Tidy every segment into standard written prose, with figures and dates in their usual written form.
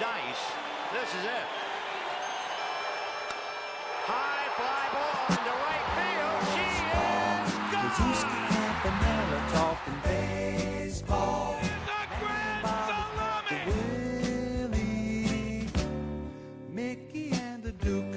dice. This is it. High fly ball into right field. She is gone. Campanella talking baseball. The Grand Salami. Willie, Mickey, and the Duke.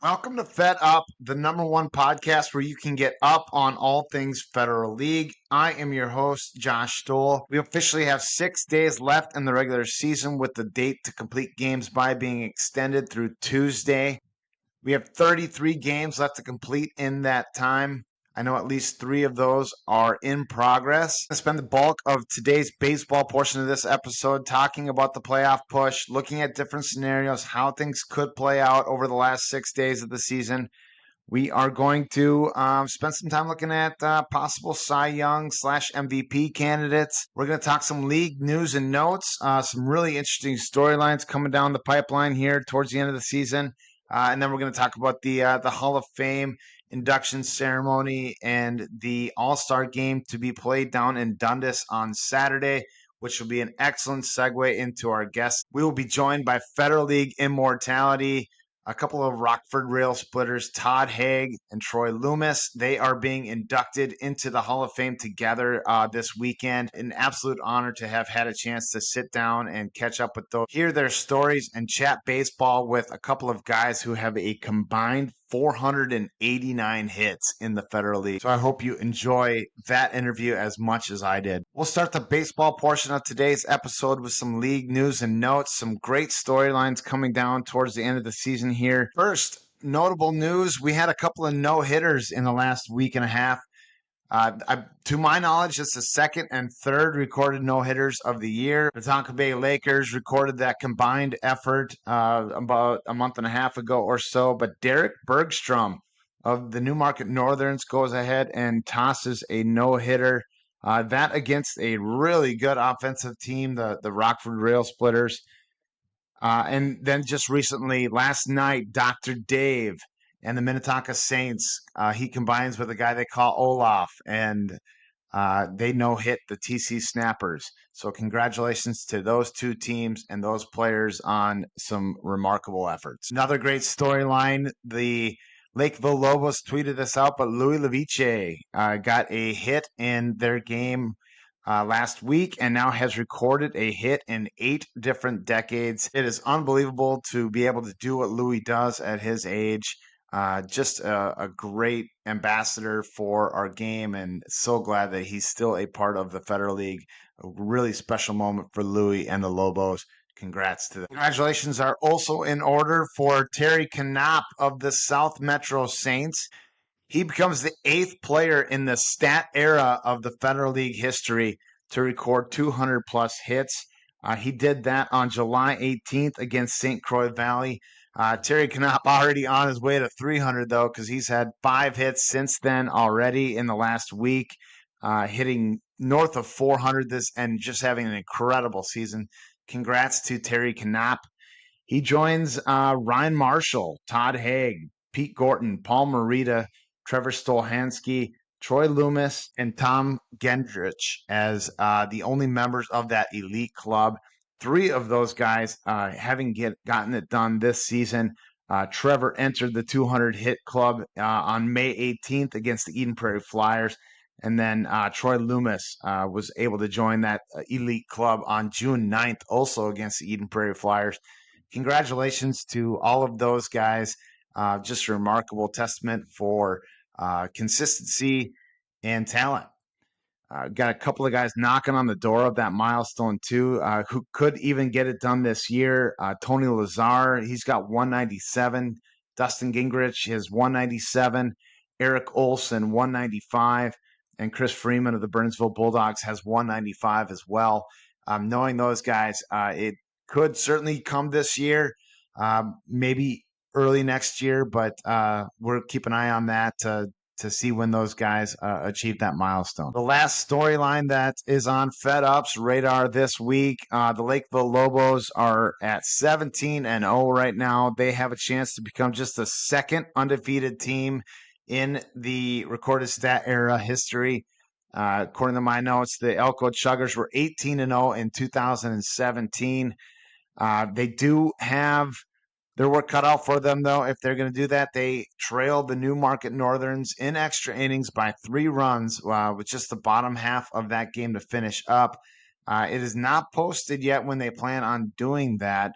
Welcome to Fed Up, the number one podcast where you can get up on all things Federal League. I am your host, Josh Stoll. We officially have 6 days left in the regular season with the date to complete games by being extended through Tuesday. We have 33 games left to complete in that time. I know at least 3 of those are in progress. I spend the bulk of today's baseball portion of this episode talking about the playoff push, looking at different scenarios, how things could play out over the last 6 days of the season. We are going to spend some time looking at possible Cy Young / MVP candidates. We're going to talk some league news and notes, some really interesting storylines coming down the pipeline here towards the end of the season. And then we're going to talk about the Hall of Fame induction ceremony and the All-Star game to be played down in Dundas on Saturday, which will be an excellent segue into our guests. We will be joined by Federal League Immortality, a couple of Rockford Rail Splitters, Todd, Haag, and Troy Loomis. They are being inducted into the Hall of Fame together this weekend. An absolute honor to have had a chance to sit down and catch up with those, hear their stories, and chat baseball with a couple of guys who have a combined 489 hits in the Federal League. So I hope you enjoy that interview as much as I did. We'll start the baseball portion of today's episode with some league news and notes, some great storylines coming down towards the end of the season here. First, notable news, we had a couple of no-hitters in the last week and a half. To my knowledge, it's the second and third recorded no-hitters of the year. The Tampa Bay Lakers recorded that combined effort about a month and a half ago or so, but Derek Bergstrom of the Newmarket Northerns goes ahead and tosses a no-hitter. That against a really good offensive team, the Rockford Rail Splitters. And then just recently, last night, Dr. Dave and the Minnetonka Saints, he combines with a guy they call Olaf, and they no-hit the TC Snappers. So congratulations to those two teams and those players on some remarkable efforts. Another great storyline, the Lakeville Lobos tweeted this out, but Louis Leviche got a hit in their game last week and now has recorded a hit in 8 different decades. It is unbelievable to be able to do what Louis does at his age. Just a great ambassador for our game, and so glad that he's still a part of the Federal League. A really special moment for Louis and the Lobos. Congrats to them. Congratulations are also in order for Terry Knopp of the South Metro Saints. He becomes the 8th player in the stat era of the Federal League history to record 200-plus hits. He did that on July 18th against St. Croix Valley. Terry Knopp already on his way to 300, though, because he's had 5 hits since then already in the last week, hitting north of 400 this and just having an incredible season. Congrats to Terry Knopp. He joins Ryan Marshall, Todd Haag, Pete Gorton, Paul Morita, Trevor Stolhansky, Troy Loomis, and Tom Gendrich as the only members of that elite club. 3 of those guys having gotten it done this season. Trevor entered the 200-hit club on May 18th against the Eden Prairie Flyers. And then Troy Loomis was able to join that elite club on June 9th, also against the Eden Prairie Flyers. Congratulations to all of those guys. Just a remarkable testament for consistency and talent. Got a couple of guys knocking on the door of that milestone too, who could even get it done this year. Tony Lazar, he's got 197. Dustin Gingrich has 197. Eric Olson, 195. And Chris Freeman of the Burnsville Bulldogs has 195 as well. Knowing those guys, it could certainly come this year, maybe early next year, but we'll keep an eye on that to see when those guys achieve that milestone. The last storyline that is on Fed Up's radar this week, the Lakeville Lobos are at 17-0 right now. They have a chance to become just the second undefeated team in the recorded stat era history. According to my notes, the Elko Chuggers were 18-0 in 2017. They do have their work cut out for them, though. If they're going to do that, they trailed the Newmarket Northerns in extra innings by 3 runs, with just the bottom half of that game to finish up. It is not posted yet when they plan on doing that.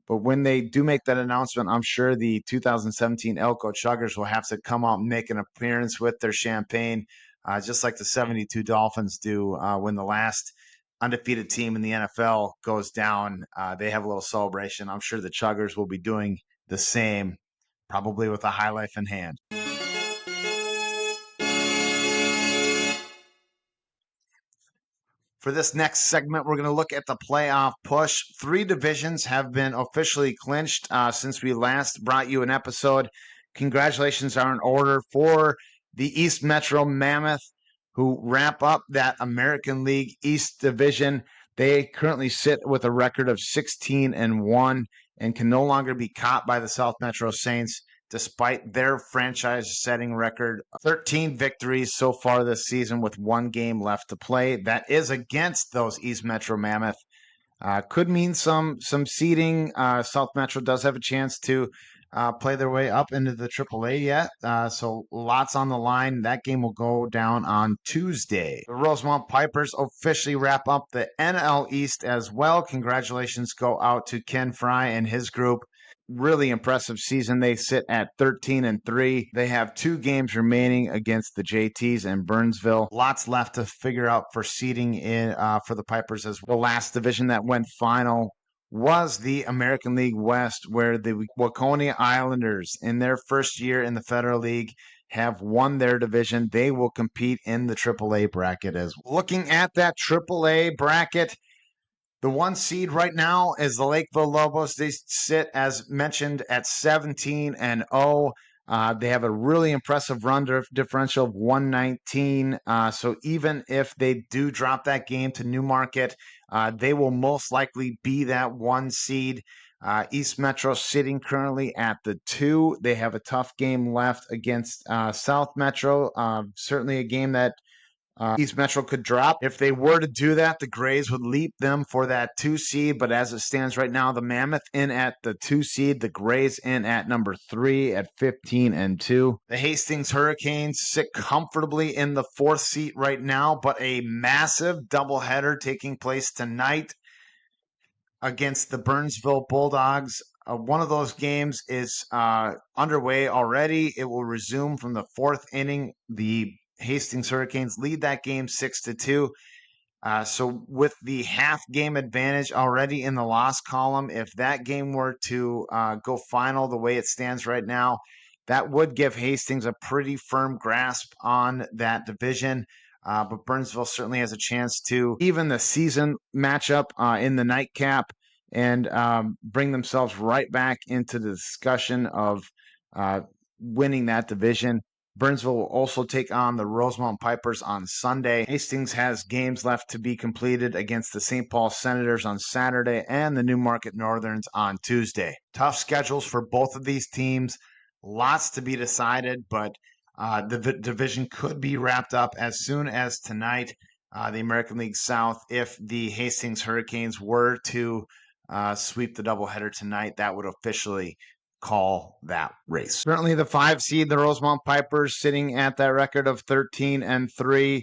But when they do make that announcement, I'm sure the 2017 Elko Chuggers will have to come out and make an appearance with their champagne, just like the 72 Dolphins do when the last undefeated team in the NFL goes down. They have a little celebration. I'm sure the Chuggers will be doing the same, probably with a high life in hand. For this next segment, we're going to look at the playoff push. 3 divisions have been officially clinched since we last brought you an episode. Congratulations are in order for the East Metro Mammoth, who wrap up that American League East Division. They currently sit with a record of 16-1 and can no longer be caught by the South Metro Saints, despite their franchise-setting record. 13 victories so far this season with 1 game left to play. That is against those East Metro Mammoth. Could mean some seeding. South Metro does have a chance to play their way up into the AAA yet. So lots on the line. That game will go down on Tuesday. The Rosemont Pipers officially wrap up the NL East as well. Congratulations go out to Ken Fry and his group. Really impressive season. They sit at 13-3. They have 2 games remaining against the JTs and Burnsville. Lots left to figure out for seeding in for the Pipers as well. The last division that went final was the American League West, where the Waconia Islanders, in their first year in the Federal League, have won their division. They will compete in the AAA bracket as well. Looking at that AAA bracket, the 1 seed right now is the Lakeville Lobos. They sit, as mentioned, at 17-0. They have a really impressive run differential of 119. So even if they do drop that game to Newmarket, they will most likely be that 1 seed. East Metro sitting currently at the 2. They have a tough game left against South Metro. Certainly a game that East Metro could drop. If they were to do that, the Grays would leap them for that 2 seed. But as it stands right now, the Mammoth in at the 2 seed, the Grays in at number 3 at 15-2. The Hastings Hurricanes sit comfortably in the 4th seat right now, but a massive doubleheader taking place tonight against the Burnsville Bulldogs. One of those games is underway already. It will resume from the 4th inning. The Hastings Hurricanes lead that game 6-2. So with the half game advantage already in the loss column, if that game were to go final the way it stands right now, that would give Hastings a pretty firm grasp on that division. But Burnsville certainly has a chance to even the season matchup in the nightcap and bring themselves right back into the discussion of winning that division. Burnsville will also take on the Rosemont Pipers on Sunday. Hastings has games left to be completed against the St. Paul Senators on Saturday and the Newmarket Northerns on Tuesday. Tough schedules for both of these teams. Lots to be decided, but the division could be wrapped up as soon as tonight. The American League South, if the Hastings Hurricanes were to sweep the doubleheader tonight, that would officially call that race. Certainly the 5 seed, the Rosemont Pipers, sitting at that record of 13-3,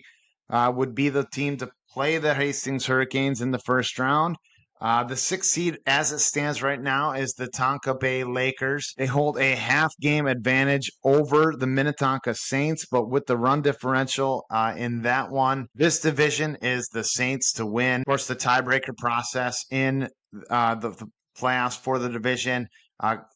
would be the team to play the Hastings Hurricanes in the first round. The 6th seed, as it stands right now, is the Tonka Bay Lakers. They hold a half game advantage over the Minnetonka Saints, but with the run differential in that one, this division is the Saints to win. Of course, the tiebreaker process in the playoffs for the division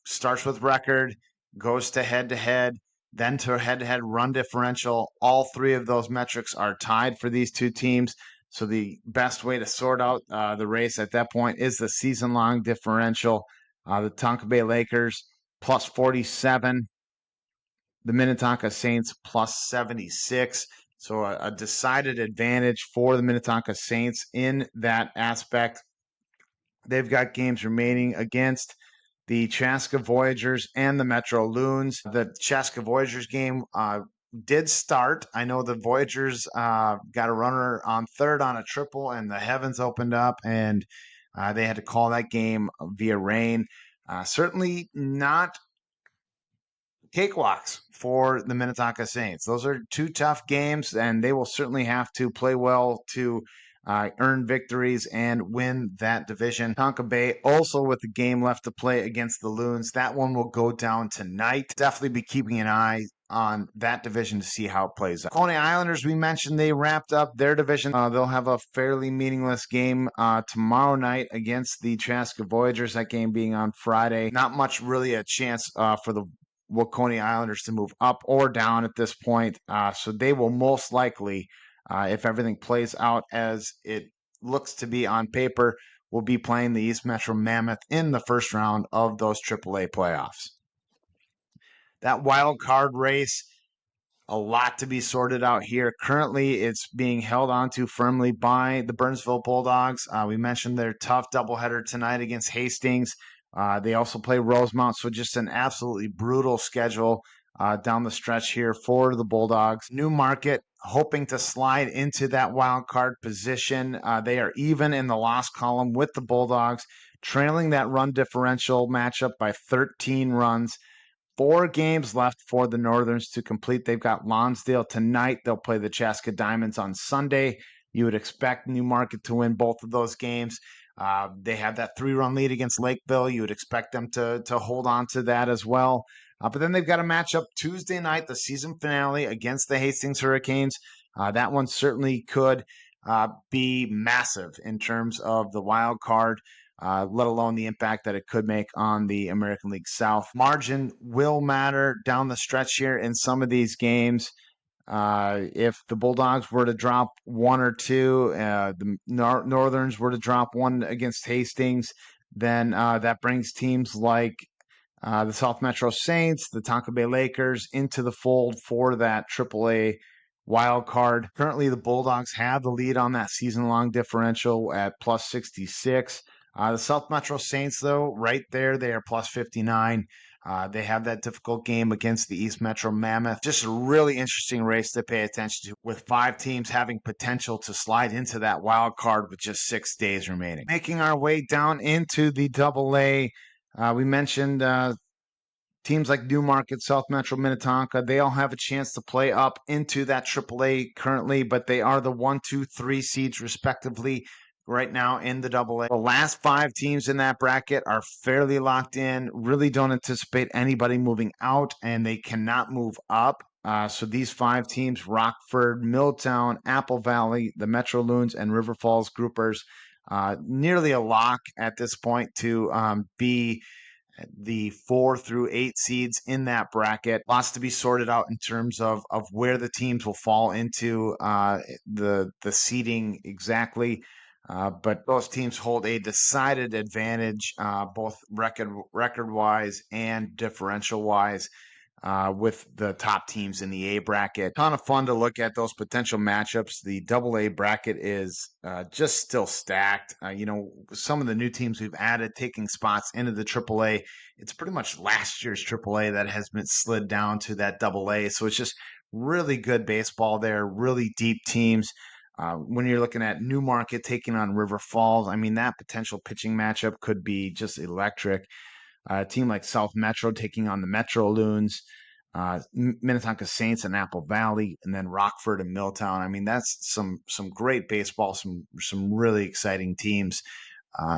starts with record, goes to head-to-head, then to head-to-head run differential. All 3 of those metrics are tied for these 2 teams. So the best way to sort out the race at that point is the season-long differential. The Tonka Bay Lakers plus 47, the Minnetonka Saints plus 76. So a decided advantage for the Minnetonka Saints in that aspect. They've got games remaining against the Chaska Voyagers and the Metro Loons. The Chaska Voyagers game did start. I know the Voyagers got a runner on third on a triple, and the heavens opened up, and they had to call that game via rain. Certainly not cakewalks for the Minnetonka Saints. Those are two tough games, and they will certainly have to play well to earn victories and win that division. Tonka Bay also with the game left to play against the Loons. That one will go down tonight. Definitely be keeping an eye on that division to see how it plays out. Coney Islanders, we mentioned they wrapped up their division. They'll have a fairly meaningless game tomorrow night against the Chaska Voyagers, that game being on Friday. Not much really a chance for the Waconia Islanders to move up or down at this point. So they will most likely, if everything plays out as it looks to be on paper, will be playing the East Metro Mammoth in the first round of those AAA playoffs. That wild card race, a lot to be sorted out here. Currently, it's being held onto firmly by the Burnsville Bulldogs. We mentioned their tough doubleheader tonight against Hastings. They also play Rosemount, so just an absolutely brutal schedule down the stretch here for the Bulldogs. Newmarket hoping to slide into that wild card position. They are even in the loss column with the Bulldogs, trailing that run differential matchup by 13 runs. 4 games left for the Northerns to complete. They've got Lonsdale tonight. They'll play the Chaska Diamonds on Sunday. You would expect Newmarket to win both of those games. They have that 3-run lead against Lakeville. You would expect them to hold on to that as well. But then they've got a matchup Tuesday night, the season finale against the Hastings Hurricanes. That one certainly could be massive in terms of the wild card. Let alone the impact that it could make on the American League South. Margin will matter down the stretch here in some of these games. If the Bulldogs were to drop 1 or 2, the Northerns were to drop 1 against Hastings, then that brings teams like the South Metro Saints, the Tonka Bay Lakers into the fold for that AAA wild card. Currently, the Bulldogs have the lead on that season-long differential at plus 66. The South Metro Saints, though, right there, they are plus 59. They have that difficult game against the East Metro Mammoth. Just a really interesting race to pay attention to, with 5 teams having potential to slide into that wild card with just 6 days remaining. Making our way down into the AA, we mentioned teams like Newmarket, South Metro, Minnetonka, they all have a chance to play up into that AAA currently, but they are the 1, 2, 3 seeds respectively right now in the AA. The last 5 teams in that bracket are fairly locked in. Really don't anticipate anybody moving out, and they cannot move up. So these 5 teams, Rockford, Milltown, Apple Valley, the Metro Loons, and River Falls Groupers, nearly a lock at this point to be the 4 through 8 seeds in that bracket. Lots to be sorted out in terms of where the teams will fall into the seeding exactly. But those teams hold a decided advantage, both record-wise and differential-wise, with the top teams in the A bracket. Ton of fun to look at those potential matchups. The AA bracket is just still stacked. Some of the new teams we've added taking spots into the AAA. It's pretty much last year's AAA that has been slid down to that AA. So it's just really good baseball there, really deep teams. When you're looking at Newmarket taking on River Falls, I mean, that potential pitching matchup could be just electric. A team like South Metro taking on the Metro Loons, Minnetonka Saints and Apple Valley, and then Rockford and Milltown. I mean, that's some great baseball, some really exciting teams.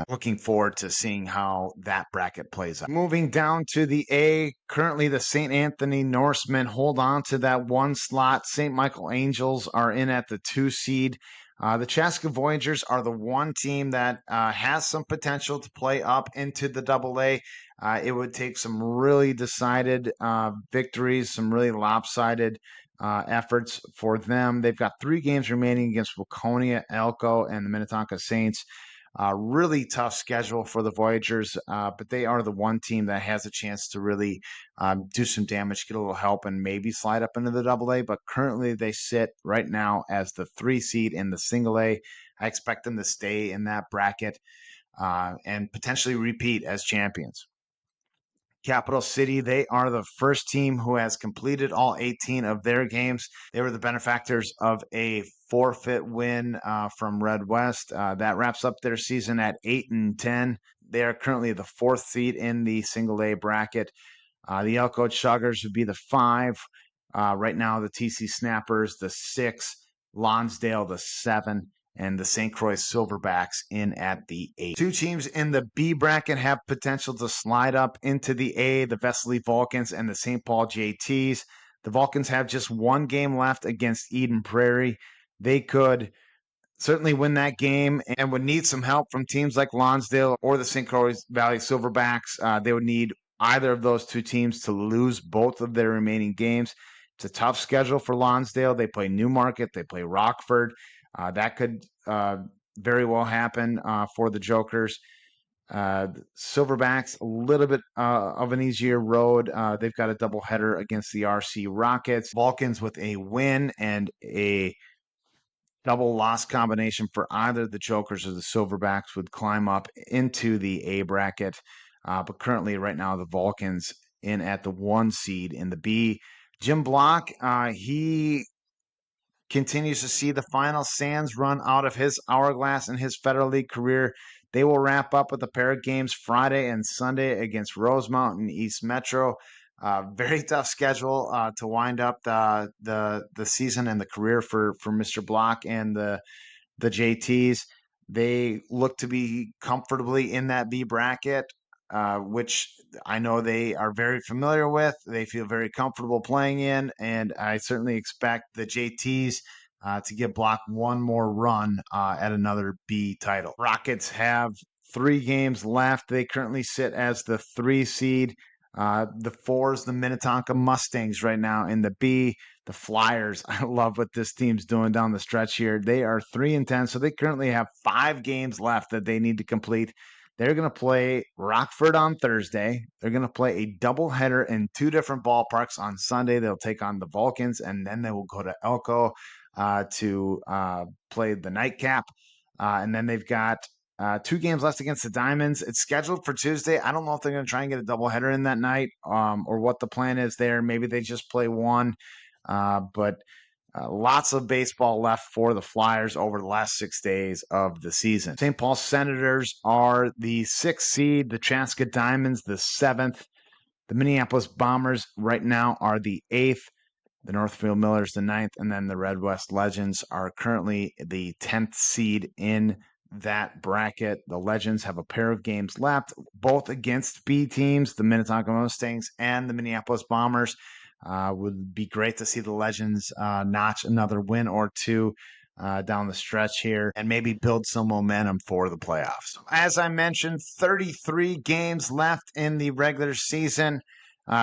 Looking forward to seeing how that bracket plays out. Moving down to the A, currently the St. Anthony Norsemen hold on to that 1 slot. St. Michael Angels are in at the 2 seed. The Chaska Voyagers are the one team that has some potential to play up into the AA. It would take some really decided victories, some really lopsided efforts for them. They've got 3 games remaining against Waconia, Elko, and the Minnetonka Saints. Really tough schedule for the Voyagers, but they are the one team that has a chance to really do some damage, get a little help, and maybe slide up into the AA. But currently they sit right now as the 3 seed in the single A. I expect them to stay in that bracket and potentially repeat as champions. Capital City, they are the first team who has completed all 18 of their games. They were the benefactors of a forfeit win from Red West. That wraps up their season at 8-10. They are currently the 4th seed in the single A bracket. The Elko Chuggers would be the 5. Right now, the TC Snappers, the 6. Lonsdale, the 7. And the St. Croix Silverbacks in at the 8. 2 teams in the B bracket have potential to slide up into the A, the Vesely Vulcans and the St. Paul JTs. The Vulcans have just 1 game left against Eden Prairie. They could certainly win that game and would need some help from teams like Lonsdale or the St. Croix Valley Silverbacks. They would need either of those 2 teams to lose both of their remaining games. It's a tough schedule for Lonsdale. They play Newmarket. They play Rockford. That could very well happen for the Jokers. Silverbacks, a little bit of an easier road. They've got a doubleheader against the RC Rockets. Vulcans with a win and a double loss combination for either the Jokers or the Silverbacks would climb up into the A bracket. But currently, right now, the Vulcans in at the 1 seed in the B. Jim Block, he continues to see the final sands run out of his hourglass in his Federal League career. They will wrap up with a pair of games Friday and Sunday against Rosemount and East Metro. Very tough schedule to wind up the season and the career for Mr. Block and the JTs. They look to be comfortably in that B bracket, which I know they are very familiar with. They feel very comfortable playing in, and I certainly expect the JTs to give Block one more run at another B title. Rockets have 3 games left. They currently sit as the 3 seed. The 4 is the Minnetonka Mustangs right now in the B. The Flyers, I love what this team's doing down the stretch here. They are 3-10, so they currently have 5 games left that they need to complete. They're going to play Rockford on Thursday. They're going to play a doubleheader in 2 different ballparks on Sunday. They'll take on the Vulcans, and then they will go to Elko to play the nightcap. And then they've got 2 games left against the Diamonds. It's scheduled for Tuesday. I don't know if they're going to try and get a doubleheader in that night or what the plan is there. Maybe they just play one. But lots of baseball left for the Flyers over the last 6 days of the season. St. Paul Senators are the 6th seed, the Chaska Diamonds the 7th. The Minneapolis Bombers right now are the 8th. The Northfield Millers the 9th, and then the Red West Legends are currently the 10th seed in that bracket. The Legends have a pair of games left, both against B teams, the Minnetonka Mustangs and the Minneapolis Bombers. Would be great to see the Legends notch another win or 2 down the stretch here and maybe build some momentum for the playoffs. As I mentioned, 33 games left in the regular season.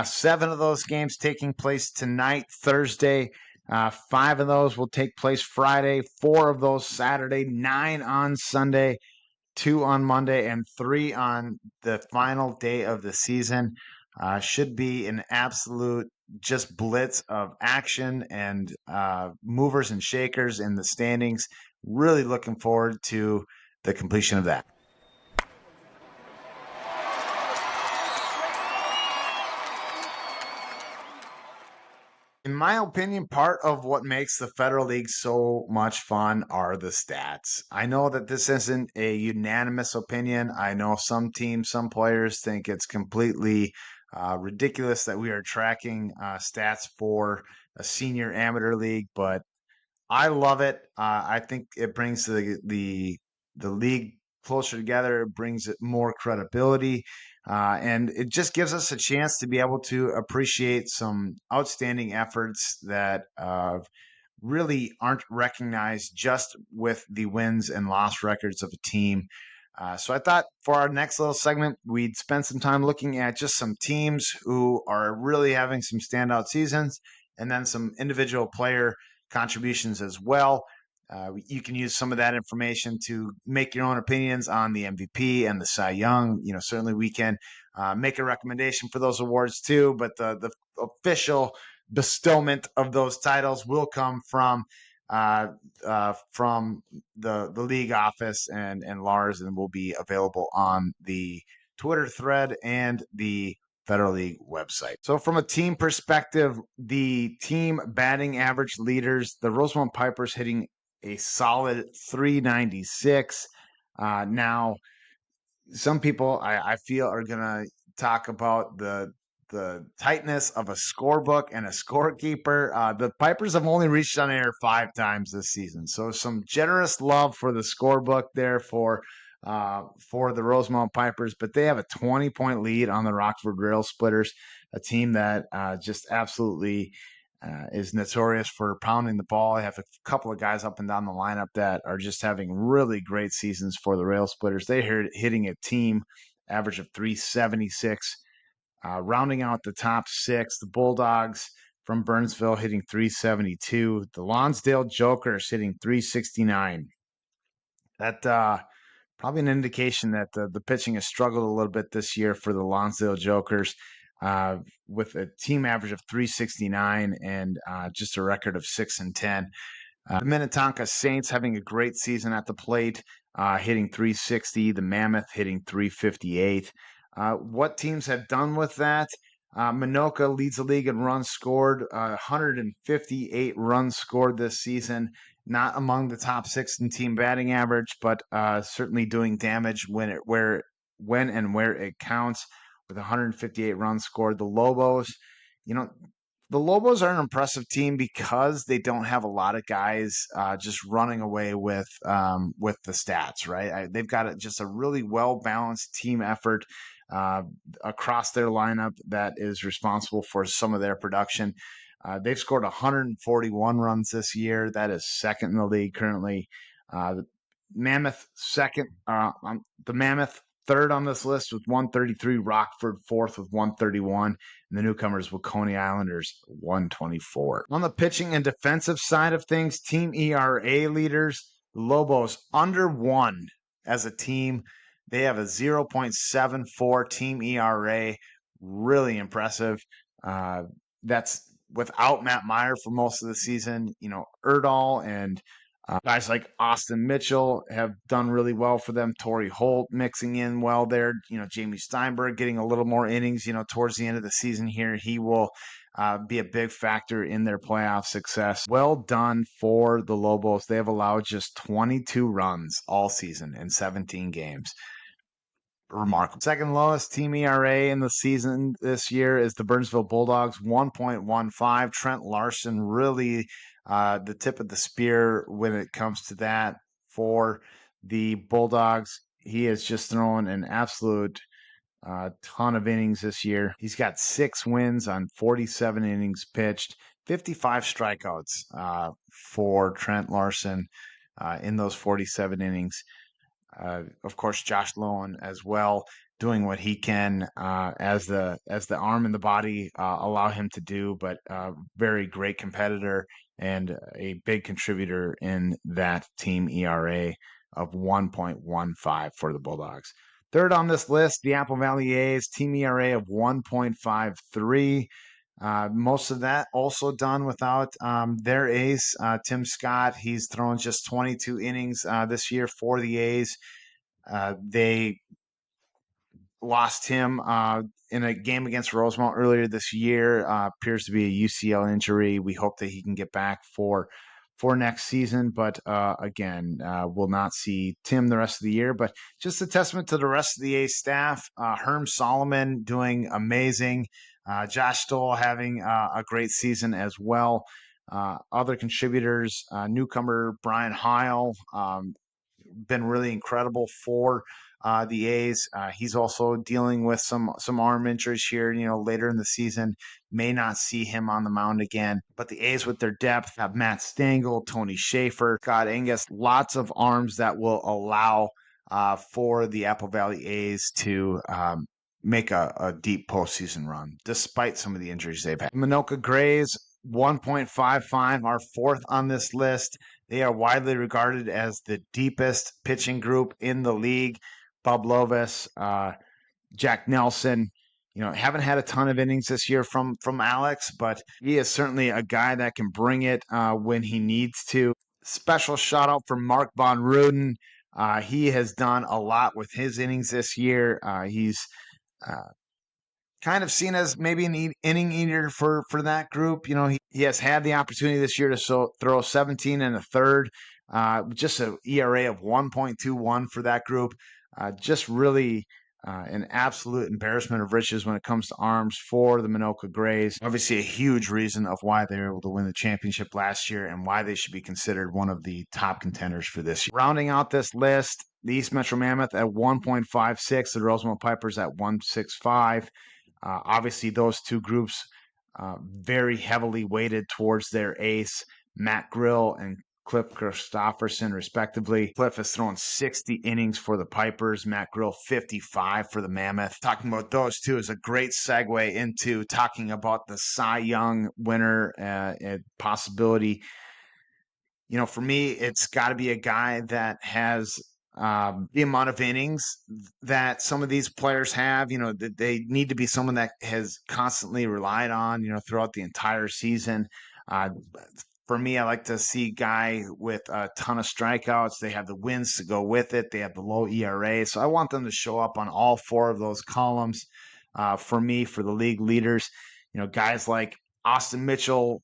7 of those games taking place tonight, Thursday. 5 of those will take place Friday, 4 of those Saturday, 9 on Sunday, 2 on Monday, and 3 on the final day of the season. Should be an absolute just blitz of action and movers and shakers in the standings. Really looking forward to the completion of that. In my opinion, part of what makes the Federal League so much fun are the stats. I know that this isn't a unanimous opinion. I know some teams, some players think it's completely ridiculous that we are tracking stats for a senior amateur league, but I love it. I think it brings the league closer together. It brings it more credibility, and it just gives us a chance to be able to appreciate some outstanding efforts that really aren't recognized just with the wins and loss records of a team. So I thought for our next little segment, we'd spend some time looking at just some teams who are really having some standout seasons, and then some individual player contributions as well. You can use some of that information to make your own opinions on the MVP and the Cy Young. Certainly we can make a recommendation for those awards too, but the official bestowment of those titles will come from the league office and Lars, and will be available on the Twitter thread and the Federal League website. So from a team perspective, the team batting average leaders, the Rosemont Pipers hitting a solid 396. Now, some people I feel are gonna talk about the tightness of a scorebook and a scorekeeper. The Pipers have only reached on air 5 times this season, so some generous love for the scorebook there for the Rosemont Pipers, but they have a 20-point lead on the Rockford Rail Splitters, a team that just absolutely is notorious for pounding the ball. I have a couple of guys up and down the lineup that are just having really great seasons for the Rail Splitters. They're hitting a team average of 376. Rounding out the top 6, the Bulldogs from Burnsville hitting 372. The Lonsdale Jokers hitting 369. That probably an indication that the pitching has struggled a little bit this year for the Lonsdale Jokers, with a team average of 369 and just a record of 6-10. The Minnetonka Saints having a great season at the plate, hitting 360. The Mammoth hitting 358. What teams have done with that? Minoka leads the league in runs scored, 158 runs scored this season. Not among the top 6 in team batting average, but certainly doing damage when and where it counts, with 158 runs scored. The Lobos, the Lobos are an impressive team because they don't have a lot of guys just running away with the stats, right? They've got just a really well-balanced team effort across their lineup that is responsible for some of their production. They've scored 141 runs this year. That is second in the league currently. The Mammoth third on this list with 133. Rockford fourth with 131. And the newcomers, Waconia Islanders, 124. On the pitching and defensive side of things, team ERA leaders, the Lobos under 1 as a team. They have a 0.74 team ERA. Really impressive. That's without Matt Meyer for most of the season. Erdahl and guys like Austin Mitchell have done really well for them. Torrey Holt mixing in well there. Jamie Steinberg getting a little more innings, towards the end of the season here. He will be a big factor in their playoff success. Well done for the Lobos. They have allowed just 22 runs all season in 17 games. Remarkable. Second lowest team ERA in the season this year is the Burnsville Bulldogs, 1.15. Trent Larson really the tip of the spear when it comes to that for the Bulldogs. He has just thrown an absolute ton of innings this year. He's got 6 wins on 47 innings pitched, 55 strikeouts for Trent Larson in those 47 innings. Of course, Josh Lowen as well, doing what he can as the arm and the body allow him to do, but very great competitor and a big contributor in that team ERA of 1.15 for the Bulldogs. Third on this list, the Apple Valley A's, team ERA of 1.53. Most of that also done without their ace, Tim Scott. He's thrown just 22 innings this year for the A's. They lost him in a game against Rosemont earlier this year. Appears to be a UCL injury. We hope that he can get back for next season, but again, we'll not see Tim the rest of the year. But just a testament to the rest of the A's staff. Herm Solomon doing amazing. Josh Stoll having a great season as well. Other contributors, newcomer Brian Heil, been really incredible for the A's. He's also dealing with some arm injuries here, later in the season. May not see him on the mound again. But the A's with their depth have Matt Stengel, Tony Schaefer, Scott Angus, lots of arms that will allow for the Apple Valley A's to make a deep postseason run, despite some of the injuries they've had. Minoka Grays, 1.55, are fourth on this list. They are widely regarded as the deepest pitching group in the league. Bob Lovis, Jack Nelson, haven't had a ton of innings this year from Alex, but he is certainly a guy that can bring it when he needs to. Special shout out for Mark Von Ruden. He has done a lot with his innings this year. He's kind of seen as maybe an inning eater for that group. He has had the opportunity this year to throw 17 and a third, just an ERA of 1.21 for that group. Just really an absolute embarrassment of riches when it comes to arms for the Minoka Grays. Obviously, a huge reason of why they were able to win the championship last year and why they should be considered one of the top contenders for this year. Rounding out this list, the East Metro Mammoth at 1.56, the Rosemont Pipers at 1.65. Obviously, those two groups very heavily weighted towards their ace, Matt Grill and Cliff Christopherson, respectively. Cliff has thrown 60 innings for the Pipers, Matt Grill 55 for the Mammoth. Talking about those two is a great segue into talking about the Cy Young winner possibility. For me, it's got to be a guy that has the amount of innings that some of these players have. They need to be someone that has constantly relied on, throughout the entire season. For me, I like to see a guy with a ton of strikeouts. They have the wins to go with it. They have the low ERA. So I want them to show up on all four of those columns. For me, for the league leaders, guys like Austin Mitchell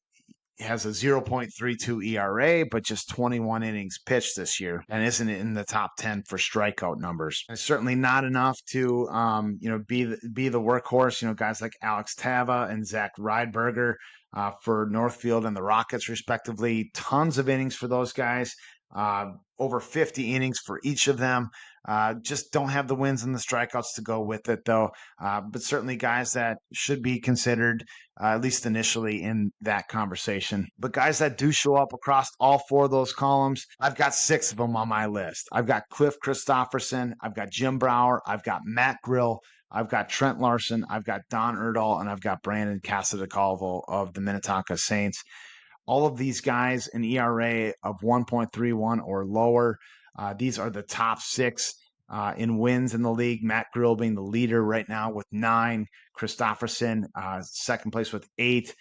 has a 0.32 ERA, but just 21 innings pitched this year and isn't in the top 10 for strikeout numbers. It's certainly not enough to, be the workhorse. Guys like Alex Tava and Zach Rydberger for Northfield and the Rockets, respectively. Tons of innings for those guys. Over 50 innings for each of them. Just don't have the wins and the strikeouts to go with it, though. But certainly guys that should be considered, at least initially, in that conversation. But guys that do show up across all four of those columns, I've got 6 of them on my list. I've got Cliff Christopherson, I've got Jim Brower, I've got Matt Grill, I've got Trent Larson, I've got Don Erdahl, and I've got Brandon Casadecalvo of the Minnetonka Saints. All of these guys, an ERA of 1.31 or lower. These are the top 6 in wins in the league. Matt Grill being the leader right now with 9. Christopherson, second place with 8.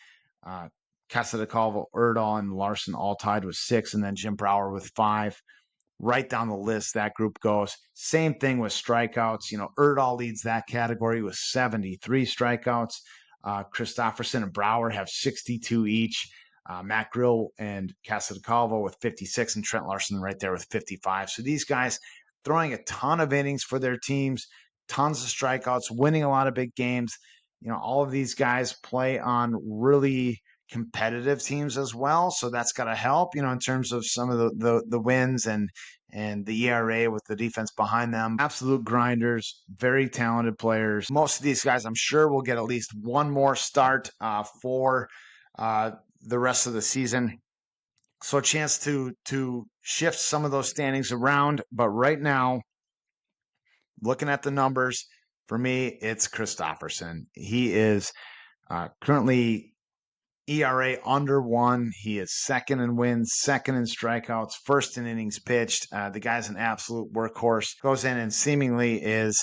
Casadecalvo, Erdahl, and Larson all tied with 6. And then Jim Brower with 5. Right down the list, that group goes. Same thing with strikeouts. Erdahl leads that category with 73 strikeouts. Christopherson and Brower have 62 each. Matt Grill and Casadecalvo with 56, and Trent Larson right there with 55. So these guys throwing a ton of innings for their teams, tons of strikeouts, winning a lot of big games. All of these guys play on really competitive teams as well. So that's got to help, in terms of some of the wins and the ERA with the defense behind them. Absolute grinders, very talented players. Most of these guys, I'm sure, will get at least one more start for the rest of the season. So a chance to shift some of those standings around. But right now, looking at the numbers, for me, it's Christopherson. He is currently ERA under 1. He is second in wins, second in strikeouts, first in innings pitched. The guy's an absolute workhorse. Goes in and seemingly is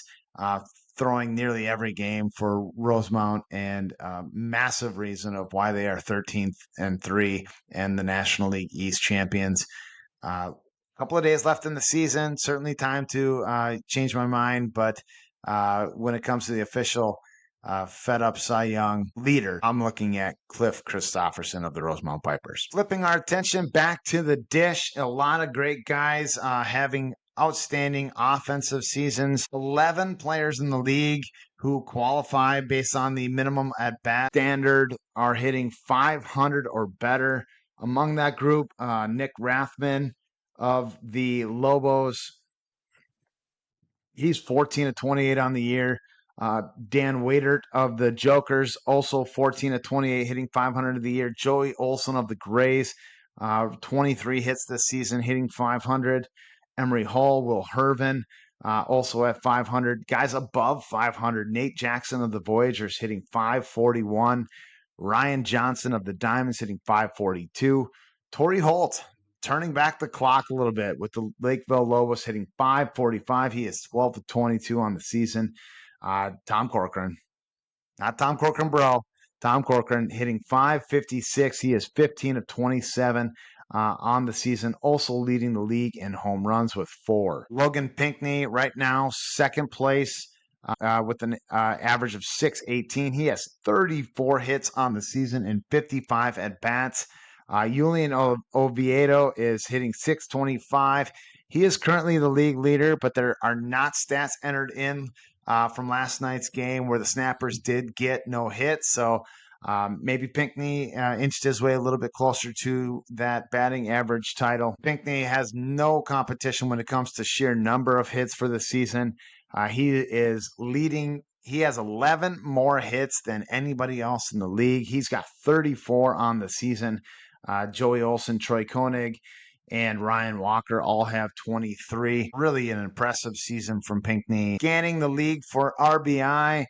throwing nearly every game for Rosemount, and massive reason of why they are 13th and 3 and the National League East champions. Couple of days left in the season. Certainly time to change my mind, but when it comes to the official fed up Cy Young leader, I'm looking at Cliff Christopherson of the Rosemount Pipers. Flipping our attention back to the dish, a lot of great guys having outstanding offensive seasons. 11 players in the league who qualify based on the minimum at bat standard are hitting 500 or better. Among that group, Nick Rathman of the Lobos, he's 14 of 28 on the year. Dan Waitert of the Jokers, also 14 of 28, hitting 500 of the year. Joey Olson of the Grays, 23 hits this season, hitting 500. Emery Hall, Will Hervin, also at 500. Guys above 500, Nate Jackson of the Voyagers hitting 541. Ryan Johnson of the Diamonds hitting 542. Torrey Holt turning back the clock a little bit with the Lakeville Lobos hitting 545. He is 12 of 22 on the season. Tom Corcoran, not Tom Corcoran, bro. Tom Corcoran hitting 556. He is 15 of 27 on the season, also leading the league in home runs with 4. Logan Pinkney right now, second place with an average of 618. He has 34 hits on the season and 55 at-bats. Julian Oviedo is hitting 625. He is currently the league leader, but there are not stats entered in from last night's game where the Snappers did get no hits. So maybe Pinckney inched his way a little bit closer to that batting average title. Pinckney has no competition when it comes to sheer number of hits for the season. He is leading. He has 11 more hits than anybody else in the league. He's got 34 on the season. Joey Olson, Troy Koenig, and Ryan Walker all have 23. Really an impressive season from Pinckney. Scanning the league for RBI,